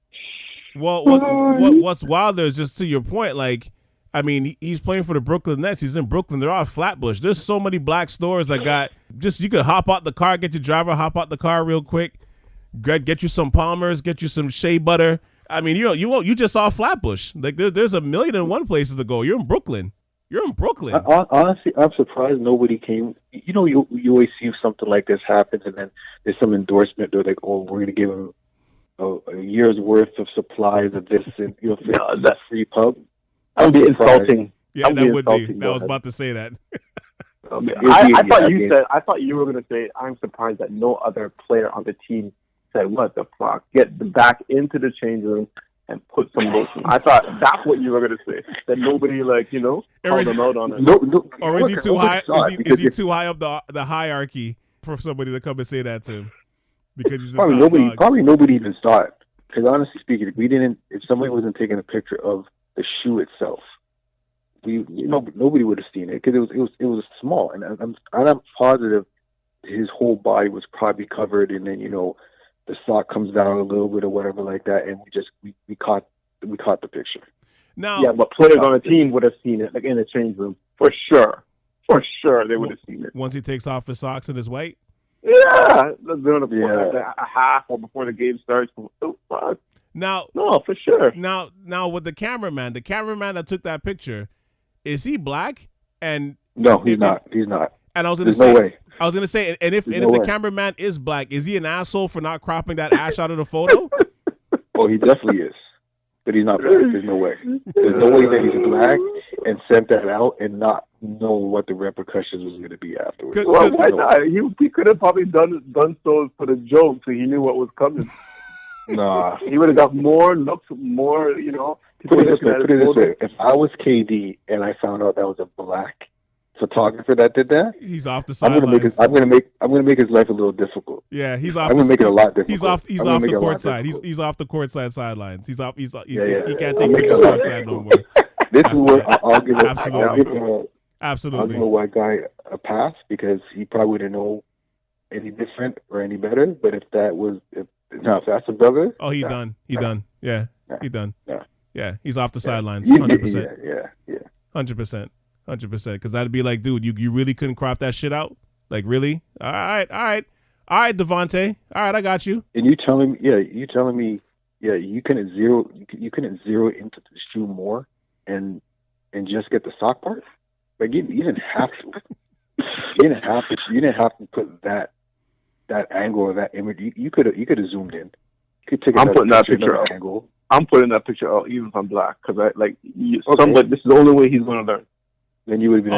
Well, what's wilder is just to your point. Like, I mean, he's playing for the Brooklyn Nets. He's in Brooklyn. They're all Flatbush. There's so many black stores that got you could hop out the car, get your driver, hop out the car real quick, get you some Palmer's, get you some shea butter. I mean, you just saw Flatbush. Like there's 1,000,001 places to go. You're in Brooklyn. Honestly, I'm surprised nobody came. You always see something like this happens, and then there's some endorsement. They're like, "Oh, we're going to give them a year's worth of supplies of this, and that free pub." That would be insulting. Yeah, that would be. I was about to say that. I thought you were going to say, "I'm surprised that no other player on the team said what the fuck, get back into the change room." And put some lotion. I thought that's what you were going to say. That nobody, called them out on it. No, or is he too high? Is he too high up the hierarchy for somebody to come and say that to him? Because he's probably nobody even saw it. Because honestly speaking, if somebody wasn't taking a picture of the shoe itself, nobody would have seen it because it was small, and I'm positive his whole body was probably covered, and then the sock comes down a little bit or whatever like that, and we caught the picture. Now, yeah, but players on the team would have seen it, like in the change room, for sure. For sure, they would have seen it. Once he takes off his socks and his white? Yeah, a half or before the game starts. Oh, fuck. Now, no, for sure. Now with the cameraman that took that picture, is he black? And no, he's not. He's not. And I was going to say, no way. I was going to say, and if the cameraman is black, is he an asshole for not cropping that ash out of the photo? Oh, he definitely is. But he's not black. There's no way. There's no way that he's black and sent that out and not know what the repercussions was going to be afterwards. Well, why not? He could have probably done so for the joke, so he knew what was coming. Nah. He would have got more looks, more, Put it this way. If I was KD and I found out that was a black photographer that did that, he's off the sidelines. I'm gonna make his life a little difficult. Yeah, he's off. I'm gonna make it a lot difficult. He's off the court side. He's off the court side sidelines. He can't take pictures court side no more. This is where I'll give absolutely a white guy a pass because he probably wouldn't know any different or any better. But if that's a brother, he done. Yeah, he done. Yeah, he's off the sidelines. 100%. Yeah. 100%. 100%. Because that'd be like, dude, you really couldn't crop that shit out? Like, really? All right, Devontae. All right, I got you. And you telling me, you couldn't zero into the shoe more and just get the sock part? Like you didn't have to. You didn't have to put that angle or that image. You could have zoomed in. You could take that picture out. Angle. I'm putting that picture out even if I'm black because this is the only way he's going to learn. Then you would have been.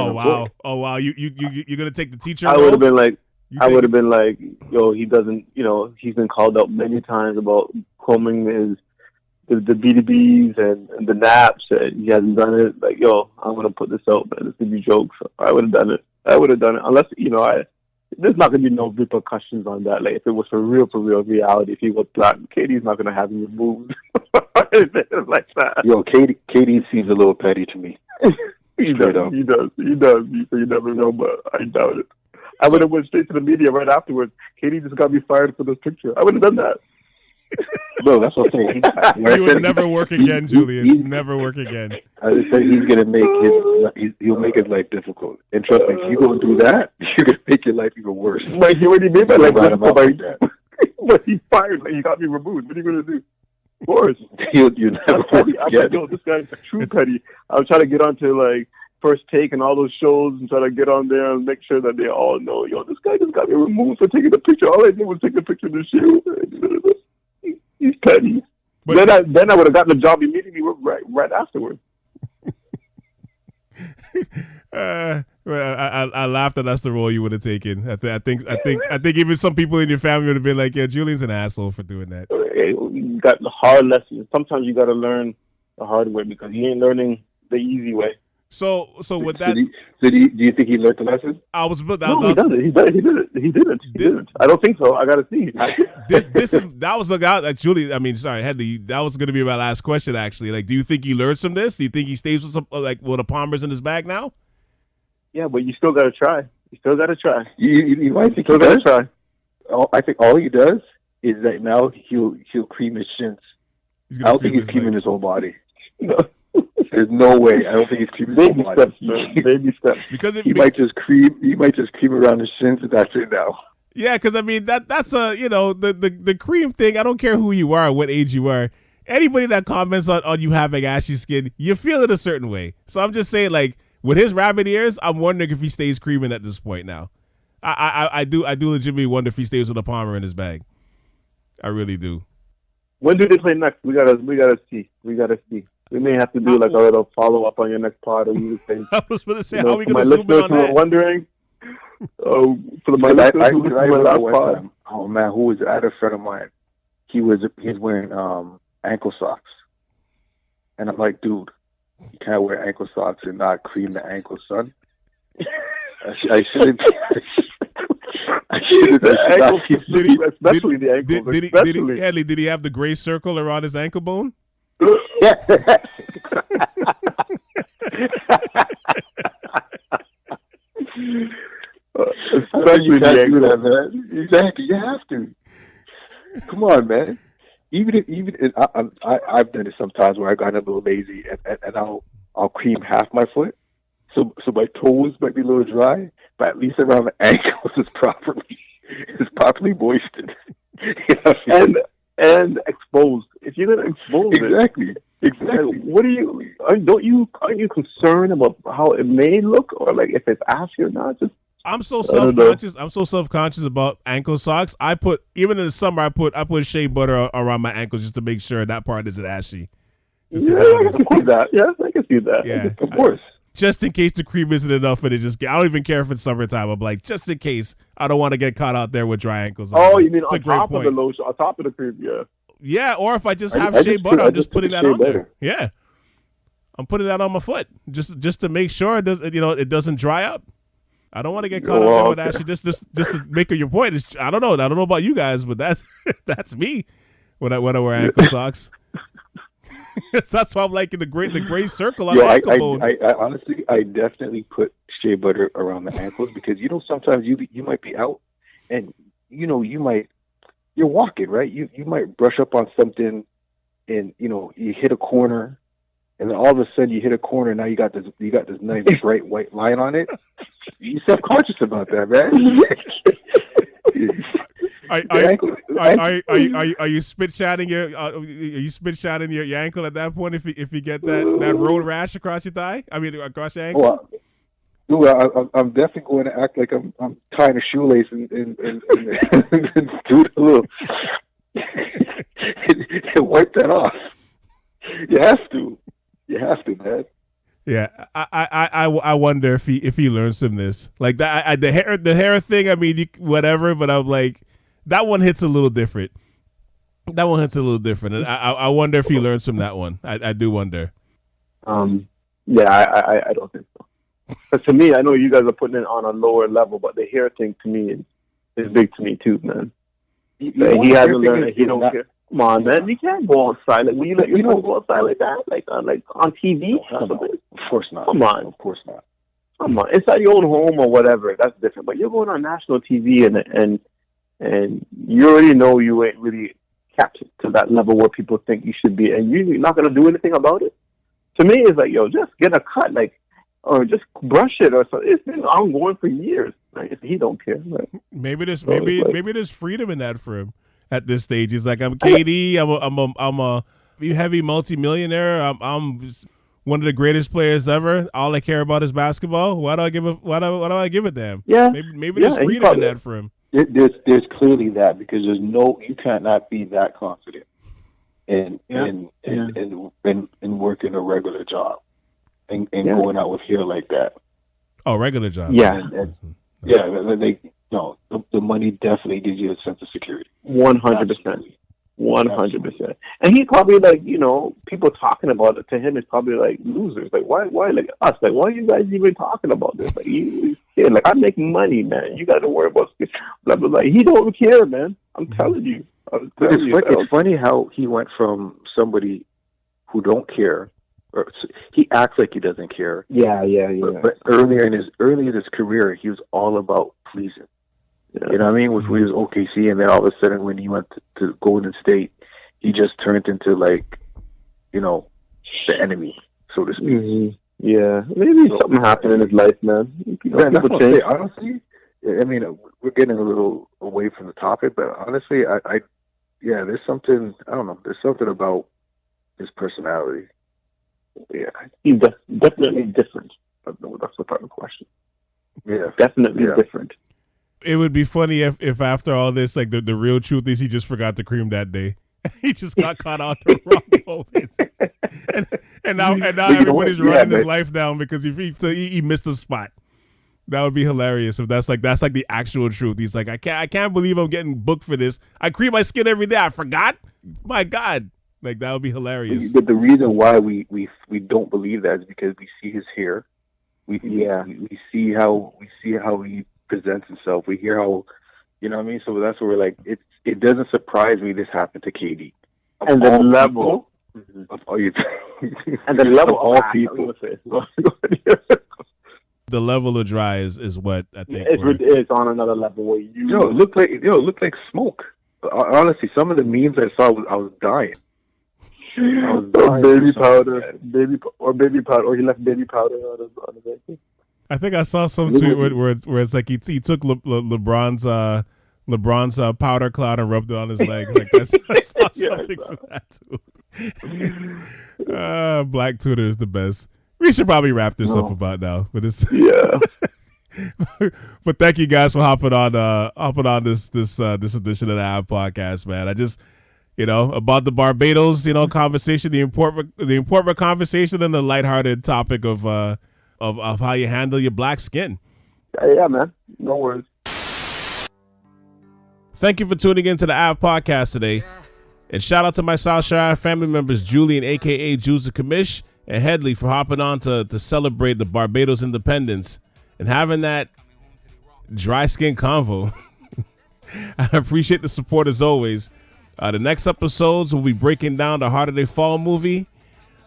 Oh wow! You're gonna take the teacher? I would have been like, yo, he doesn't. He's been called out many times about combing the BDBs and the naps, and he hasn't done it. Like, yo, I'm gonna put this out, man. This could be jokes. I would have done it. Unless there's not gonna be no repercussions on that. Like if it was for real reality, if he was black, KD's not gonna have him removed like that. Yo, KD seems a little petty to me. He does. You never know, but I doubt it. I would have went straight to the media right afterwards. Katie just got me fired for this picture. I would have done that. No, that's what I'm saying. You would never work again, Julian. Never work again. I just said he's gonna make he'll make his life difficult. And trust me, if you go do that, you're gonna make your life even worse. Like he already made my life difficult, like that. but he fired. Like he got me removed. What are you gonna do? Of course, you never work I'm again. like, yo, this guy's true petty. I was trying to get onto like First Take and all those shows and try to get on there and make sure that they all know, yo, this guy just got me removed for taking a picture. All I did was take a picture of the shoe. He's petty. But then I would have gotten the job immediately right afterwards. I laughed that that's the role you would have taken. I think even some people in your family would have been like, yeah, Julian's an asshole for doing that. You got the hard lessons. Sometimes you got to learn the hard way because you ain't learning the easy way. So with that, do you think he learned the lesson? He didn't. I don't think so. I got to see. That was Julie. I mean, sorry, that was going to be my last question. Actually, like, do you think he learns from this? Do you think he stays with with the Palmers in his bag now? Yeah, but you still got to try. You might think still got to try. I think all he does is that now he'll cream his shins. I don't think he's creaming his whole body. No. There's no way. I don't think he's creaming his whole body. Baby steps. Because he might just cream around his shins, and that's it now. Yeah, because I mean that's the cream thing. I don't care who you are, what age you are. Anybody that comments on you having ashy skin, you feel it a certain way. So I'm just saying, like, with his rabbit ears, I'm wondering if he stays creaming at this point now. I do legitimately wonder if he stays with a Palmer in his bag. I really do. When do they play next? We gotta see. We may have to do like a little follow up on your next pod, or you say. I was going to say, how are we going to zoom in on that? Wondering. For my listeners who listened to my last pod. Oh man, who was at a friend of mine? He's wearing ankle socks, and I'm like, dude, you can't wear ankle socks and not cream the ankle, son. I shouldn't. Especially the ankles. Did he have the gray circle around his ankle bone? Especially the ankle, man. Exactly, you have to. Come on, man. I've done it sometimes where I got a little lazy and I'll cream half my foot, so my toes might be a little dry, but at least around the ankles is properly moistened. You know? And exposed. If you're gonna expose exactly. What aren't you concerned about how it may look, or like if it's ashy or not? I'm so self-conscious. I'm so self-conscious about ankle socks. Even in the summer, I put shea butter around my ankles just to make sure that part isn't ashy. Yeah, I can see that. Yes, I can see that. Yeah, of course. Just in case the cream isn't enough, and I don't even care if it's summertime. I'm like, just in case, I don't want to get caught out there with dry ankles. Oh, you mean on top of the lotion, on top of the cream? Yeah. Yeah, or if I just have shea butter, I'm just putting that on there. Yeah, I'm putting that on my foot just to make sure it doesn't dry up. I don't want to get caught up there with ashy. Just to make your point. I don't know about you guys, but that's me when I wear ankle socks. That's why I'm liking the gray circle on the ankle bone. I honestly, I definitely put shea butter around the ankles because sometimes you might be out and you're walking, right? You might brush up on something and you hit a corner and then all of a sudden you hit a corner and now you got this nice bright white line on it. You're self-conscious about that, man. Are you spit shotting your ankle at that point if you get that road rash across your thigh? I mean across your ankle. I'm definitely going to act like I'm tying a shoelace and do it a little and wipe that off. You have to, man. Yeah, I wonder if he learns from this. Like that, the hair thing. I mean, whatever. But I'm like, that one hits a little different. And I wonder if he learns from that one. I do wonder. Yeah, I don't think so. But to me, I know you guys are putting it on a lower level, but the hair thing to me is big to me too, man. He hasn't learned it. He don't care. Come on, man. You can't go outside. Like, when you let your phone go outside like that? Like on TV? No, of course not. Come on. Of course not. Come on. Inside your own home or whatever, that's different. But you're going on national TV and you already know you ain't really capped to that level where people think you should be, and you're not going to do anything about it. To me, it's like, yo, just get a cut, like, or just brush it or something. It's been ongoing for years. Like, he don't care. Like, maybe there's freedom in that for him at this stage. He's like, I'm KD. I'm a heavy multimillionaire. I'm one of the greatest players ever. All I care about is basketball. Why do I give a damn? Yeah, maybe there's freedom in that for him. There's clearly that, because you cannot be that confident and working a regular job and going out with hair like that. Oh, regular job. Yeah. The money definitely gives you a sense of security. 100%. 100%. And he probably, like, you know, people talking about it to him is probably like losers. Like, why like us? Like, why are you guys even talking about this? Like, like, I'm making money, man. You got to worry about blah blah blah. He don't care, man. I'm telling you. It's funny how he went from somebody who don't care, or he acts like he doesn't care. Yeah. But earlier in his career, he was all about pleasing. Yeah. You know what I mean? With his OKC, and then all of a sudden, when he went to Golden State, he just turned into, like, you know, the enemy, so to speak. Mm-hmm. Yeah, maybe something happened in his life, man. People change. Honestly, I mean, we're getting a little away from the topic, but honestly, there's something, I don't know, there's something about his personality. Yeah, he's definitely different. That's the part of the question. Yeah, definitely different. It would be funny if after all this, like, the real truth is he just forgot to cream that day. He just got caught on the wrong moment. And now everybody's running his life down because he missed a spot. That would be hilarious if that's like the actual truth. He's like, I can't believe I'm getting booked for this. I cream my skin every day. I forgot. My God. Like, that would be hilarious. But the reason why we don't believe that is because we see his hair. We see how he presents himself. We hear how, you know what I mean? So that's where we're like, it doesn't surprise me this happened to KD. And the level of all you and the level of all people. The level of dry is what I think it's on another level where it looked like smoke. Honestly, some of the memes I saw, I was dying. Baby powder, or he left baby powder on his ankle. I think I saw some tweet where it's like he took LeBron's powder cloud and rubbed it on his leg. Like, I saw something for that too. Black Twitter is the best. We should probably wrap this up about now. But but thank you guys for hopping on this edition of the Ave Podcast, man. I just, you know, about the Barbados, you know, conversation, the important conversation, and the lighthearted topic of how you handle your black skin. Yeah, man. No worries. Thank you for tuning in to the Ave Podcast today. And shout out to my South Shore family members, Julian, a.k.a. Juice Kamish, and Headley for hopping on to celebrate the Barbados independence and having that dry skin convo. I appreciate the support as always. The next episodes will be breaking down the Harder They Fall movie.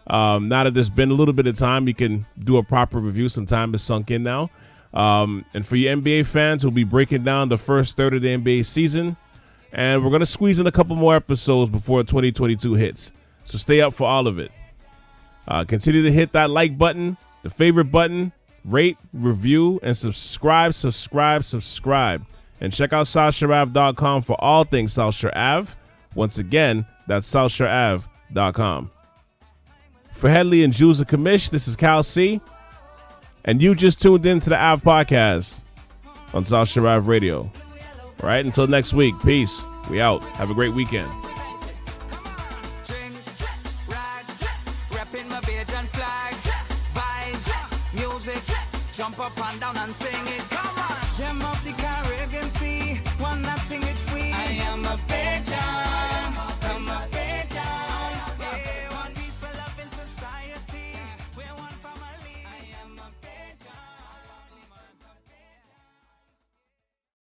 Now that there's been a little bit of time, we can do a proper review. Some time is sunk in now. And for you NBA fans, we'll be breaking down the first third of the NBA season. And we're going to squeeze in a couple more episodes before 2022 hits. So stay up for all of it. Continue to hit that like button, the favorite button, rate, review, and subscribe. And check out SouthShoreAve.com for all things South Shore Ave. Once again, that's SouthShoreAve.com. For Headley and Jules and Kamish, this is Cal C. And you just tuned in to the Ave Podcast on South Shore Ave Radio. All right, until next week, peace. We out. Have a great weekend. Jump up and down and sing it. Come on. Gem of the Caribbean Sea.